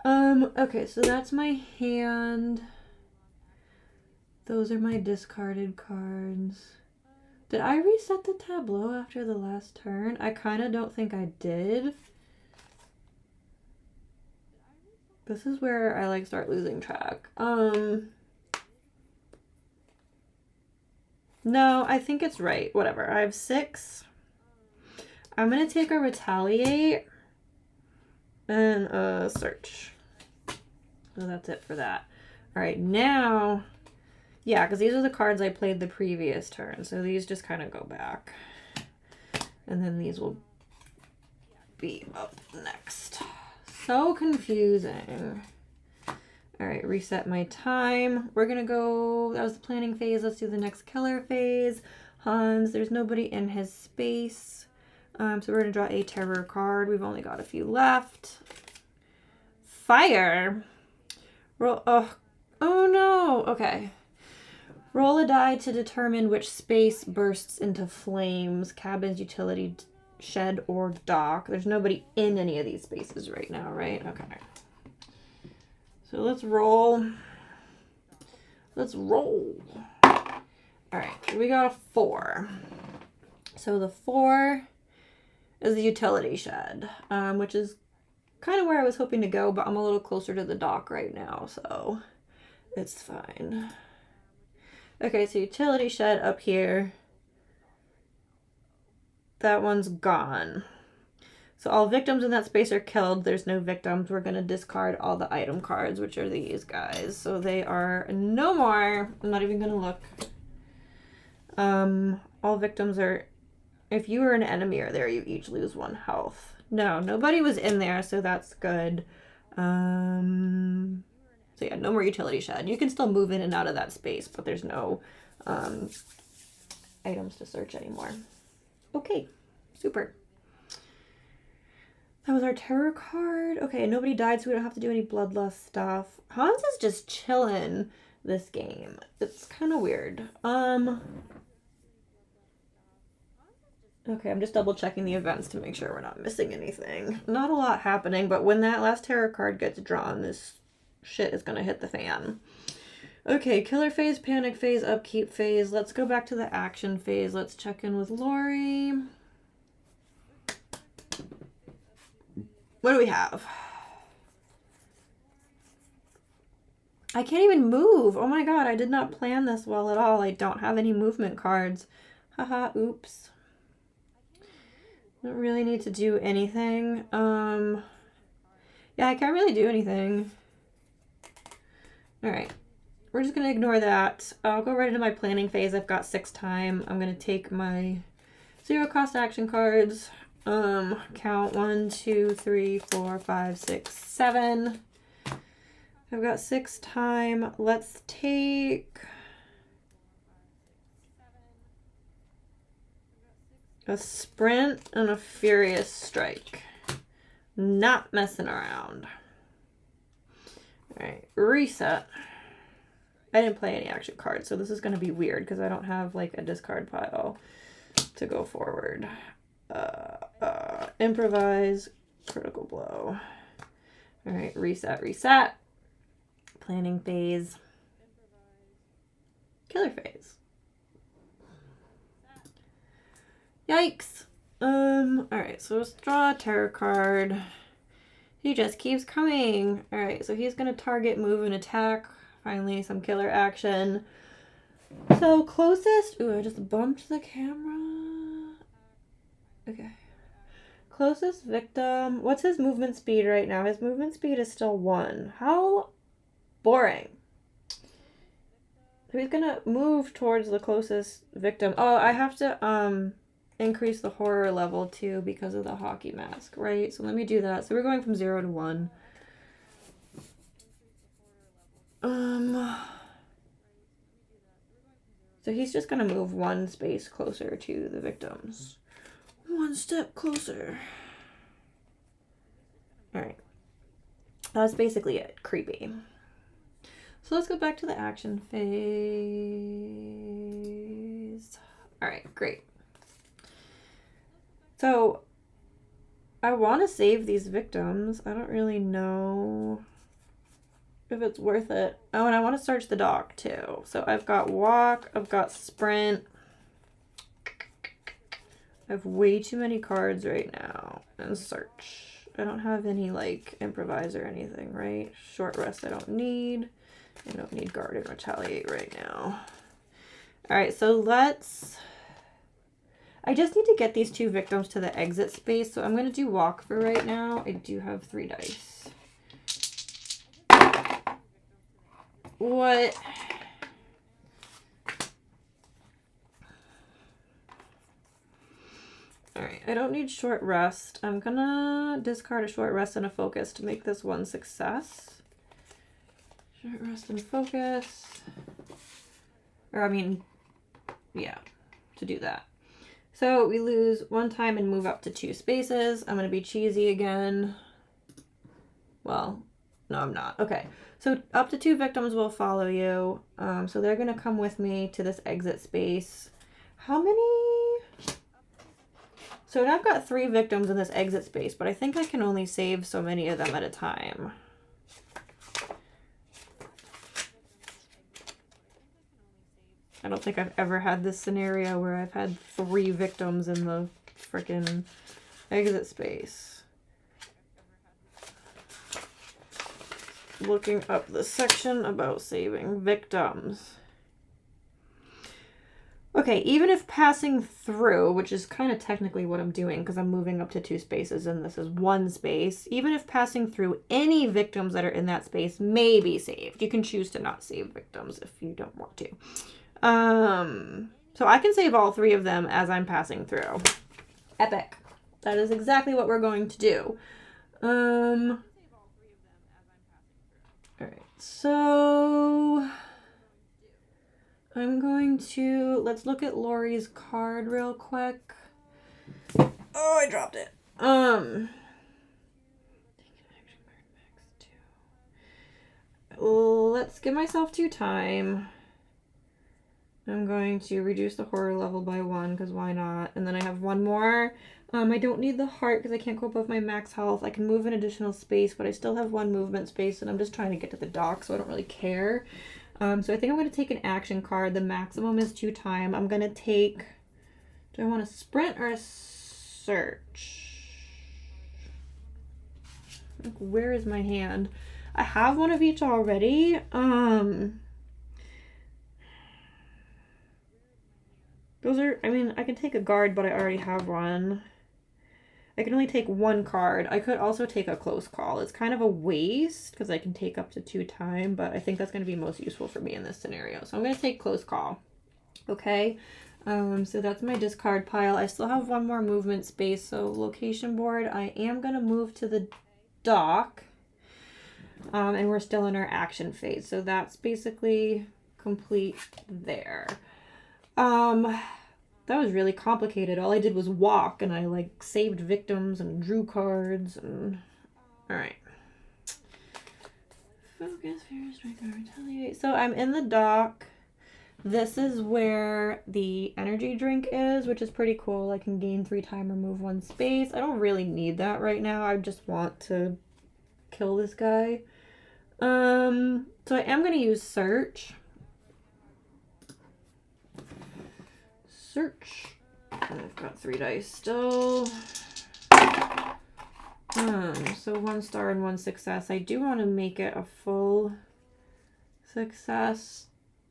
Okay, so that's my hand. Those are my discarded cards. Did I reset the tableau after the last turn? I kind of don't think I did. This is where I start losing track. No, I think it's right. Whatever. I have 6. I'm going to take a retaliate and a search. So that's it for that. All right, now... Yeah, because these are the cards I played the previous turn. So these just kind of go back. And then these will be up next. So confusing. All right, reset my time. We're going to go... That was the planning phase. Let's do the next killer phase. Hans, there's nobody in his space. So we're going to draw a terror card. We've only got a few left. Fire. Roll... Oh no. Okay. Roll a die to determine which space bursts into flames. Cabins, utility shed, or dock. There's nobody in any of these spaces right now, right? Okay. So let's roll. Let's roll. All right, we got a 4. So the 4 is the utility shed, which is kind of where I was hoping to go, but I'm a little closer to the dock right now, so it's fine. Okay, so utility shed up here. That one's gone. So all victims in that space are killed. There's no victims. We're going to discard all the item cards, which are these guys. So they are no more. I'm not even going to look. All victims are... If you are an enemy or there, you each lose 1 health. No, nobody was in there, so that's good. So yeah, no more utility shed. You can still move in and out of that space, but there's no items to search anymore. Okay, super. That was our terror card. Okay, nobody died, so we don't have to do any bloodlust stuff. Hans is just chilling this game. It's kind of weird. Okay, I'm just double checking the events to make sure we're not missing anything. Not a lot happening, but when that last terror card gets drawn, this shit is gonna hit the fan. Okay, killer phase, panic phase, upkeep phase. Let's go back to the action phase. Let's check in with Lori. What do we have? I can't even move. Oh my god, I did not plan this well at all. I don't have any movement cards. Haha, oops. Don't really need to do anything. Yeah, I can't really do anything. All right, we're just gonna ignore that. I'll go right into my planning phase. I've got 6 time. I'm gonna take my 0 cost action cards. Count 1, 2, 3, 4, 5, 6, 7. I've got 6 time. Let's take a sprint and a furious strike. Not messing around. All right, reset. I didn't play any action cards, so this is going to be weird because I don't have like a discard pile to go forward. Improvise, critical blow. All right, reset. Planning phase. Killer phase. Yikes. Alright, so let's draw a tarot card. He just keeps coming. Alright, so he's gonna target, move, and attack. Finally, some killer action. So, closest... Ooh, I just bumped the camera. Okay. Closest victim... What's his movement speed right now? His movement speed is still 1. How boring. So he's gonna move towards the closest victim. Oh, I have to, increase the horror level too because of the hockey mask, right? So let me do that. So we're going from 0 to 1. So he's just gonna move 1 space closer to the victims. 1 step closer. Alright. That's basically it. Creepy. So let's go back to the action phase. Alright, great. So, I want to save these victims. I don't really know if it's worth it. Oh, and I want to search the dock too. So I've got walk, I've got sprint. I have way too many cards right now. And search. I don't have any like improvise or anything, right? Short rest I don't need. I don't need guard and retaliate right now. Alright, so let's... I just need to get these 2 victims to the exit space, so I'm going to do walk for right now. I do have 3 dice. What? Alright, I don't need short rest. I'm going to discard a short rest and a focus to make this one success. Short rest and focus. Or, I mean, yeah, to do that. So we lose 1 time and move up to 2 spaces. I'm going to be cheesy again. Well, no, I'm not. Okay. So up to 2 victims will follow you. So they're going to come with me to this exit space. How many? So I've got 3 victims in this exit space, but I think I can only save so many of them at a time. I don't think I've ever had this scenario where I've had 3 victims in the frickin' exit space. Looking up the section about saving victims. Okay, even if passing through, which is kind of technically what I'm doing because I'm moving up to 2 spaces and this is 1 space, even if passing through any victims that are in that space may be saved. You can choose to not save victims if you don't want to. So I can save all 3 of them as I'm passing through. Epic. That is exactly what we're going to do. Alright, so I'm going to, let's look at Lori's card real quick. Oh, I dropped it. Let's give myself 2 time. I'm going to reduce the horror level by 1 because why not? And then I have 1 more. I don't need the heart because I can't go above my max health. I can move an additional space, but I still have 1 movement space and I'm just trying to get to the dock, so I don't really care. So I think I'm going to take an action card. The maximum is 2 time. I'm going to take... Do I want a sprint or a search? Like, where is my hand? I have one of each already. Those are, I mean, I can take a guard, but I already have one. I can only take 1 card. I could also take a close call. It's kind of a waste because I can take up to 2 time, but I think that's going to be most useful for me in this scenario. So I'm going to take close call. Okay. So that's my discard pile. I still have 1 more movement space. So location board, I am going to move to the dock. And we're still in our action phase. So that's basically complete there. That was really complicated. All I did was walk and I like saved victims and drew cards and all right. Focus, fear, Strike or retaliate. So I'm in the dock. This is where the energy drink is, which is pretty cool. I can gain 3 time, remove 1 space. I don't really need that right now. I just want to kill this guy. So I am going to use search. Search. And I've got 3 dice still. So 1 star and 1 success. I do want to make it a full success.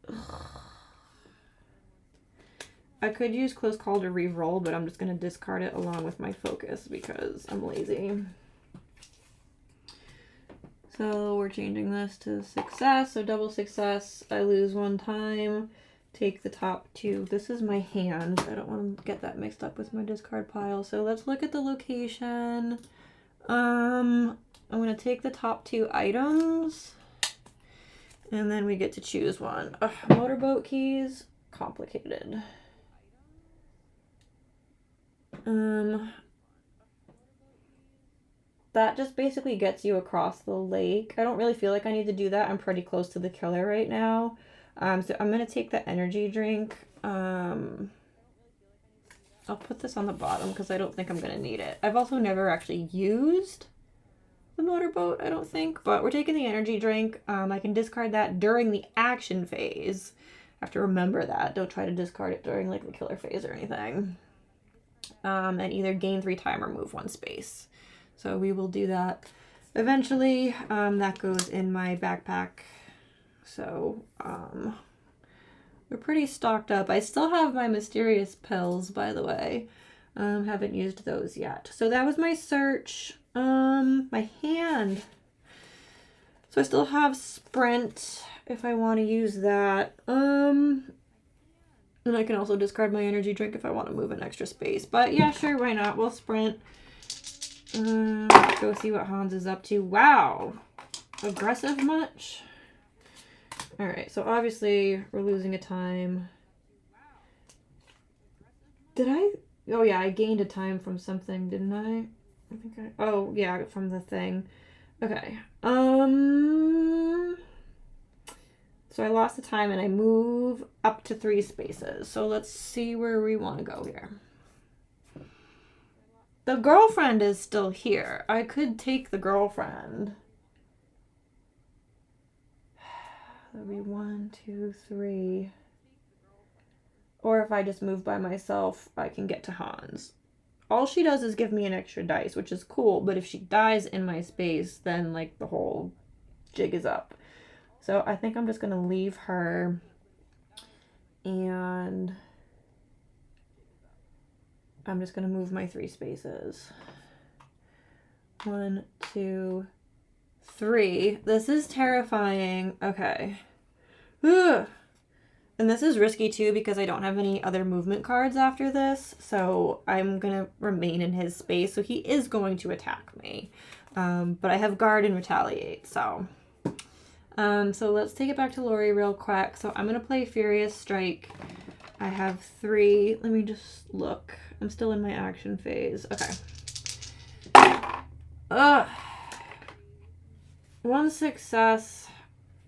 Ugh. I could use close call to re-roll, but I'm just going to discard it along with my focus because I'm lazy. So we're changing this to success. So double success. I lose 1 time. Take the top 2. This is my hand. I don't want to get that mixed up with my discard pile. So let's look at the location. I'm going to take the top 2 items. And then we get to choose one. Motorboat keys. Complicated. That just basically gets you across the lake. I don't really feel like I need to do that. I'm pretty close to the killer right now. So I'm going to take the energy drink. I'll put this on the bottom because I don't think I'm going to need it. I've also never actually used the motorboat, I don't think. But we're taking the energy drink. I can discard that during the action phase. I have to remember that. Don't try to discard it during like the killer phase or anything. And either gain 3 time or move 1 space. So we will do that eventually. That goes in my backpack. So we're pretty stocked up. I still have my mysterious pills, by the way. Haven't used those yet. So that was my search. My hand. So I still have sprint if I want to use that. And I can also discard my energy drink if I want to move an extra space. But yeah, sure, why not? We'll sprint. Let's go see what Hans is up to. Wow. Aggressive much? Alright, so obviously we're losing a time. Did I? Oh yeah, I gained a time from something, didn't I? I think I... Oh, yeah, from the thing. Okay. So I lost the time and I move up to 3 spaces. So let's see where we want to go here. The girlfriend is still here. I could take the girlfriend. That'd be 1, 2, 3. Or if I just move by myself, I can get to Hans. All she does is give me an extra dice, which is cool. But if she dies in my space, then like the whole jig is up. So I think I'm just going to leave her. And I'm just going to move my 3 spaces. 1, 2, 3. This is terrifying. Okay. Ugh. And this is risky too because I don't have any other movement cards after this. So I'm going to remain in his space. So he is going to attack me. But I have guard and retaliate. So let's take it back to Lori real quick. So I'm going to play Furious Strike. I have 3. Let me just look. I'm still in my action phase. Okay. Ugh. 1 success.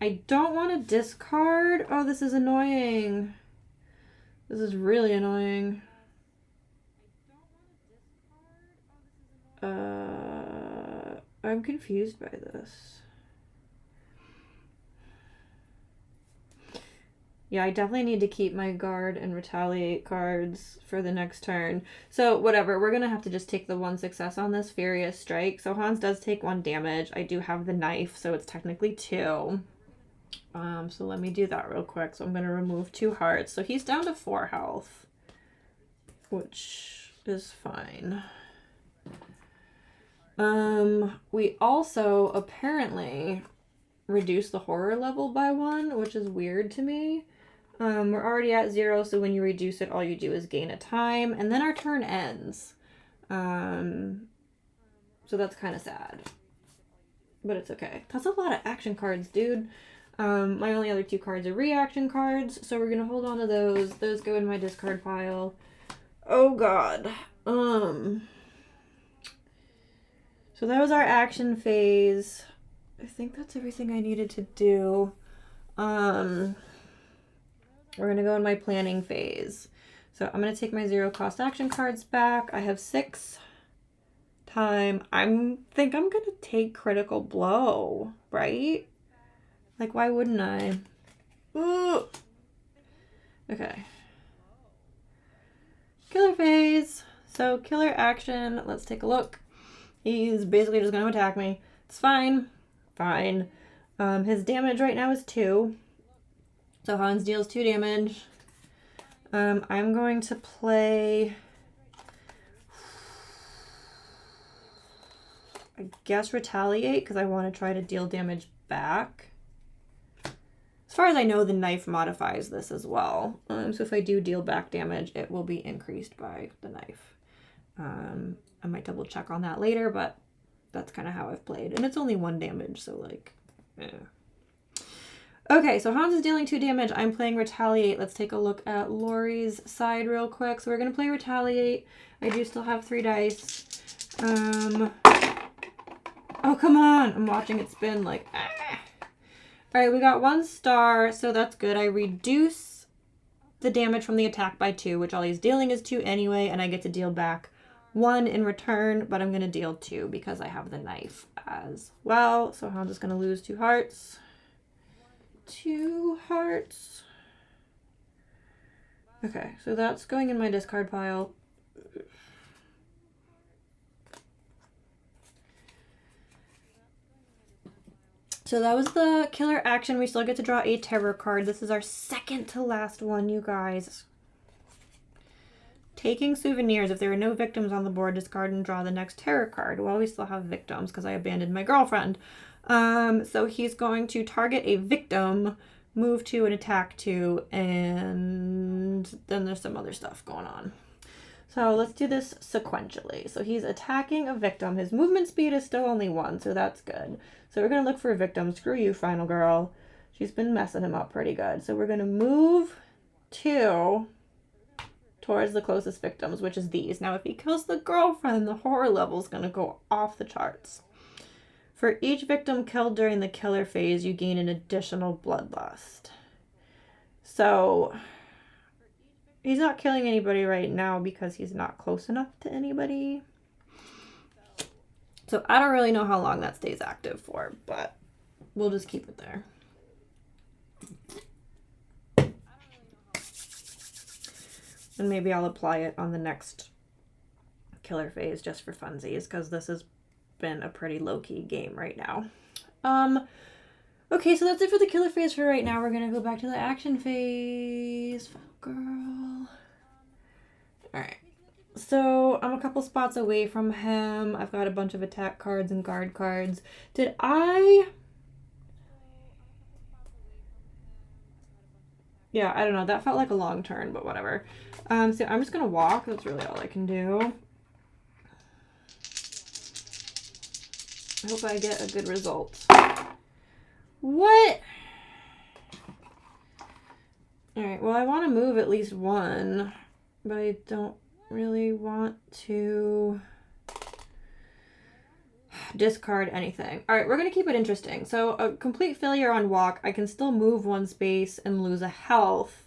I don't want to discard. Oh, this is annoying. This is really annoying. I'm confused by this. Yeah, I definitely need to keep my guard and retaliate cards for the next turn. So whatever, we're going to have to just take the 1 success on this Furious Strike. So Hans does take 1 damage. I do have the knife, so it's technically 2. So let me do that real quick. So I'm going to remove 2 hearts. So he's down to 4 health, which is fine. We also apparently reduced the horror level by 1, which is weird to me. We're already at 0, so when you reduce it, all you do is gain a time, and then our turn ends. So that's kind of sad. But it's okay. That's a lot of action cards, dude. My only other 2 cards are reaction cards, so we're going to hold on to those. Those go in my discard pile. Oh, God. So that was our action phase. I think that's everything I needed to do. We're gonna go in my planning phase. So I'm gonna take my 0 cost action cards back. I have 6 time. Think I'm gonna take Critical Blow, right? Like, why wouldn't I? Ooh. Okay. Killer phase. So killer action. Let's take a look. He's basically just gonna attack me. It's fine. Fine. His damage right now is 2. So Hans deals 2 damage. I'm going to play, I guess, Retaliate, because I want to try to deal damage back. As far as I know, the knife modifies this as well. So if I do deal back damage, it will be increased by the knife. I might double check on that later, but that's kind of how I've played. And it's only 1 damage, so like, eh. Okay, so Hans is dealing 2 damage. I'm playing Retaliate. Let's take a look at Lori's side real quick. So we're going to play Retaliate. I do still have 3 dice. Oh, come on. I'm watching it spin like, ah. All right, we got 1 star, so that's good. I reduce the damage from the attack by 2, which all he's dealing is 2 anyway, and I get to deal back 1 in return, but I'm going to deal 2 because I have the knife as well. So Hans is going to lose 2 hearts. 2 hearts. Okay, so that's going in my discard pile. So that was the killer action. We still get to draw a terror card. This is our second to last one, you guys. Taking souvenirs. If there are no victims on the board, discard and draw the next terror card. Well, we still have victims because I abandoned my girlfriend. So he's going to target a victim, move 2 and attack 2, and then there's some other stuff going on. So let's do this sequentially. So he's attacking a victim. His movement speed is still only 1, so that's good. So we're going to look for a victim. Screw you, Final Girl. She's been messing him up pretty good. So we're going to move 2 towards the closest victims, which is these. Now, if he kills the girlfriend, the horror level is going to go off the charts. For each victim killed during the killer phase, you gain an additional bloodlust. So he's not killing anybody right now because he's not close enough to anybody. So I don't really know how long that stays active for, but we'll just keep it there. And maybe I'll apply it on the next killer phase just for funsies, because this has been a pretty low-key game right now. Okay, so that's it for the killer phase for right now. We're gonna go back to the action phase. Girl. Alright. So I'm a couple spots away from him. I've got a bunch of attack cards and guard cards. Yeah, I don't know. That felt like a long turn, but whatever. So I'm just gonna walk. That's really all I can do. I hope I get a good result. What? Alright, well, I want to move at least 1, but I don't really want to discard anything. Alright, we're going to keep it interesting. So a complete failure on walk, I can still move 1 space and lose a health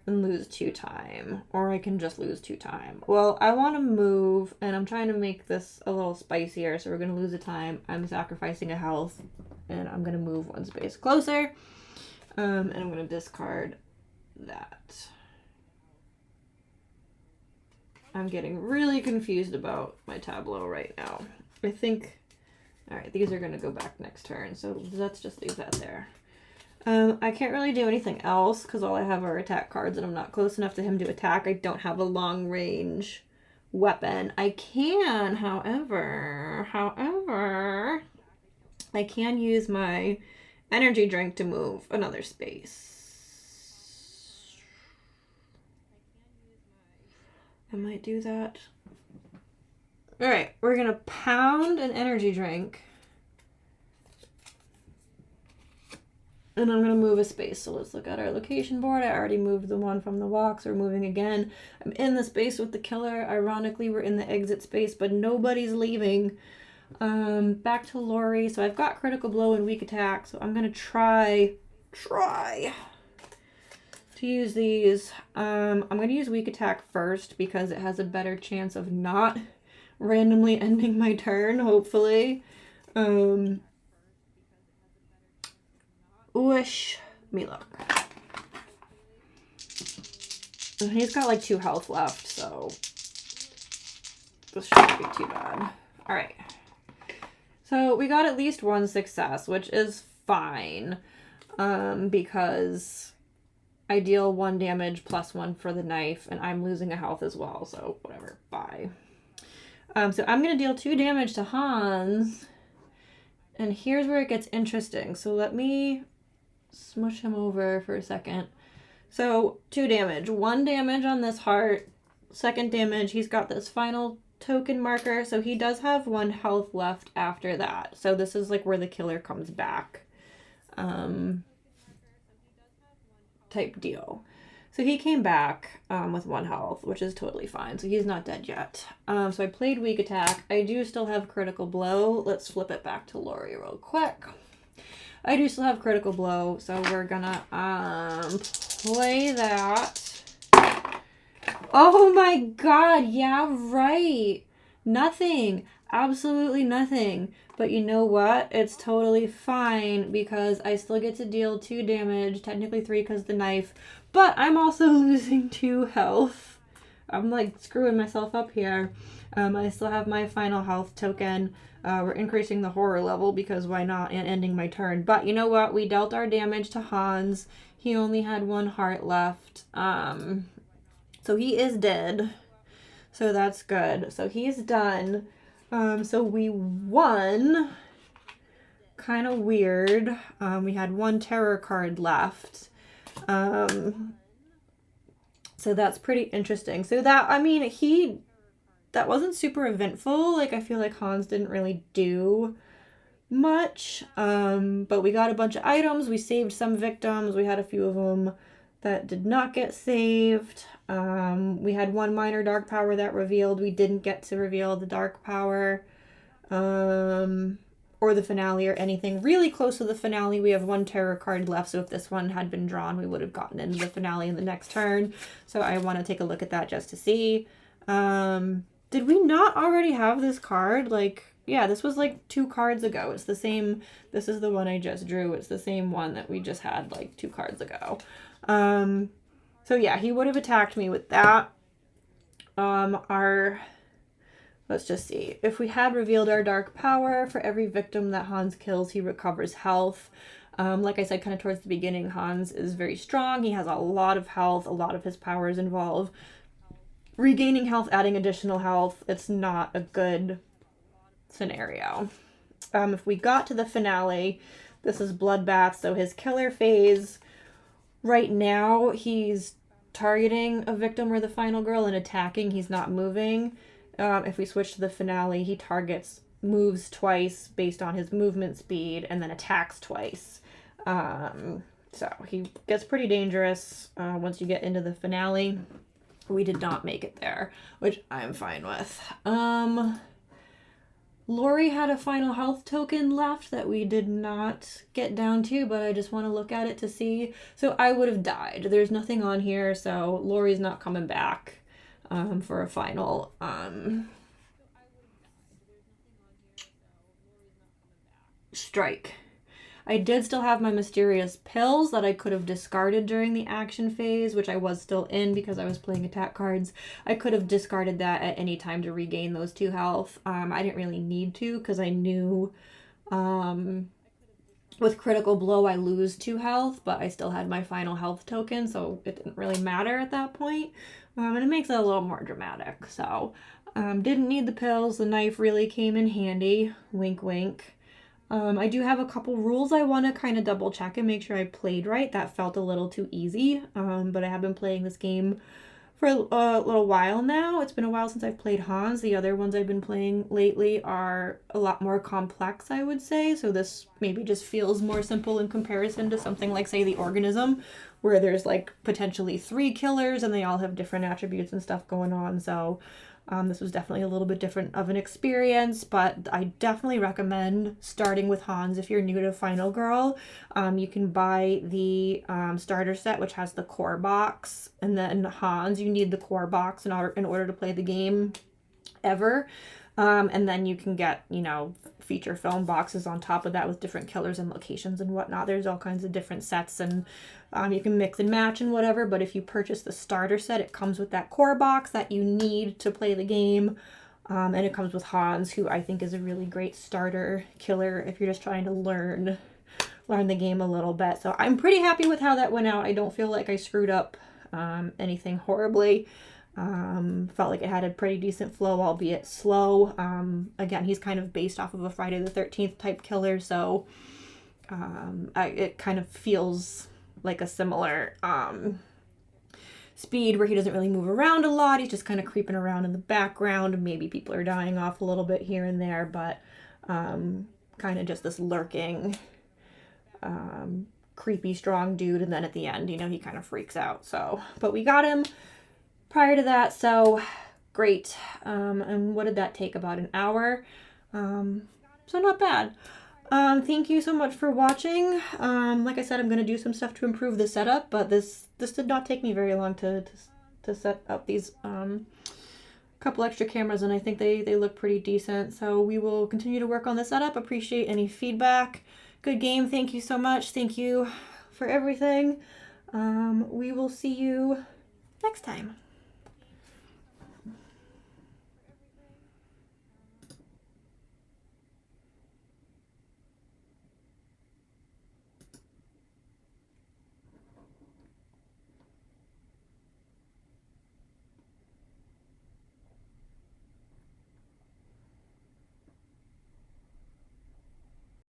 and lose 2 time. Or I can just lose 2 time. Well, I want to move, and I'm trying to make this a little spicier, so we're going to lose a time. I'm sacrificing a health, and I'm going to move 1 space closer. And I'm going to discard that. I'm getting really confused about my tableau right now. I think, all right, these are going to go back next turn, so let's just leave that there. I can't really do anything else because all I have are attack cards and I'm not close enough to him to attack. I don't have a long range weapon. I can, however, I can use my energy drink to move another space. I might do that. All right, we're going to pound an energy drink. And I'm going to move a space. So let's look at our location board. I already moved the one from the walks. We're moving again. I'm in the space with the killer. Ironically, we're in the exit space, but nobody's leaving. Back to Lori. So I've got critical blow and weak attack. So I'm gonna try to use these. I'm gonna use weak attack first because it has a better chance of not randomly ending my turn, hopefully. Whoosh. Let me look. He's got like 2 health left, so this shouldn't be too bad. Alright. So we got at least 1 success, which is fine. Because I deal 1 damage plus 1 for the knife, and I'm losing a health as well, so whatever. Bye. So I'm going to deal 2 damage to Hans. And here's where it gets interesting. So let me smush him over for a second. So 2 damage. 1 damage on this heart. 2nd damage, he's got this final token marker. So he does have 1 health left after that. So this is like where the killer comes back. Type deal. So he came back with 1 health, which is totally fine. So he's not dead yet. So I played weak attack. I do still have critical blow. Let's flip it back to Lori real quick. I do still have critical blow, so we're gonna play that. Oh my god, yeah, right. Nothing. Absolutely nothing. But you know what? It's totally fine because I still get to deal 2 damage, technically 3 because the knife, but I'm also losing 2 health. I'm like screwing myself up here. I still have my final health token. We're increasing the horror level because why not, and ending my turn. But you know what? We dealt our damage to Hans. He only had 1 heart left. So he is dead. So that's good. So he's done. So we won. Kind of weird. We had 1 terror card left. So that's pretty interesting. So that, I mean, that wasn't super eventful. Like, I feel like Hans didn't really do much. But we got a bunch of items. We saved some victims. We had a few of them that did not get saved. We had 1 minor dark power that revealed. We didn't get to reveal the dark power. Or the finale or anything. Really close to the finale. We have 1 terror card left, so if this one had been drawn, we would have gotten into the finale in the next turn. So I want to take a look at that just to see. Did we not already have this card? Like, yeah, this was like 2 cards ago. It's the same. This is the one I just drew. It's the same one that we just had like 2 cards ago. So yeah, he would have attacked me with that. Let's just see. If we had revealed our dark power, for every victim that Hans kills, he recovers health. Like I said, kind of towards the beginning, Hans is very strong. He has a lot of health. A lot of his powers involve regaining health, adding additional health. It's not a good scenario. If we got to the finale, this is Bloodbath. So his killer phase, right now, he's targeting a victim or the final girl and attacking. He's not moving. If we switch to the finale, he moves twice based on his movement speed and then attacks twice. So he gets pretty dangerous once you get into the finale. We did not make it there, which I'm fine with. Lori had a final health token left that we did not get down to, but I just want to look at it to see. So I would have died. There's nothing on here, so Lori's not coming back. For a final strike. I did still have my mysterious pills that I could have discarded during the action phase, which I was still in because I was playing attack cards. I could have discarded that at any time to regain those 2 health. I didn't really need to because I knew with critical blow I lose 2 health, but I still had my final health token, so it didn't really matter at that point. And it makes it a little more dramatic. So, didn't need the pills. The knife really came in handy. Wink, wink. I do have a couple rules I want to kind of double check and make sure I played right. That felt a little too easy, but I have been playing this game for a little while now. It's been a while since I've played Hans. The other ones I've been playing lately are a lot more complex, I would say. So this maybe just feels more simple in comparison to something like, say, The Organism, where there's like potentially 3 killers and they all have different attributes and stuff going on. So this was definitely a little bit different of an experience, but I definitely recommend starting with Hans if you're new to Final Girl. You can buy the starter set, which has the core box, and then Hans, you need the core box in order to play the game ever. And then you can get, you know, feature film boxes on top of that with different killers and locations and whatnot. There's all kinds of different sets, and you can mix and match and whatever. But if you purchase the starter set, it comes with that core box that you need to play the game. And it comes with Hans, who I think is a really great starter killer if you're just trying to learn the game a little bit. So I'm pretty happy with how that went out. I don't feel like I screwed up anything horribly. Felt like it had a pretty decent flow, albeit slow. Again, he's kind of based off of a Friday the 13th type killer, so it kind of feels like a similar speed where he doesn't really move around a lot. He's just kind of creeping around in the background. Maybe people are dying off a little bit here and there, but kind of just this lurking creepy strong dude, and then at the end, you know, he kind of freaks out. So, but we got him prior to that, so great. And what did that take? About an hour. So not bad. Thank you so much for watching. Like I said, I'm going to do some stuff to improve the setup, but this did not take me very long to set up these couple extra cameras, and I think they look pretty decent. So we will continue to work on the setup. Appreciate any feedback. Good game. Thank you so much. Thank you for everything. We will see you next time.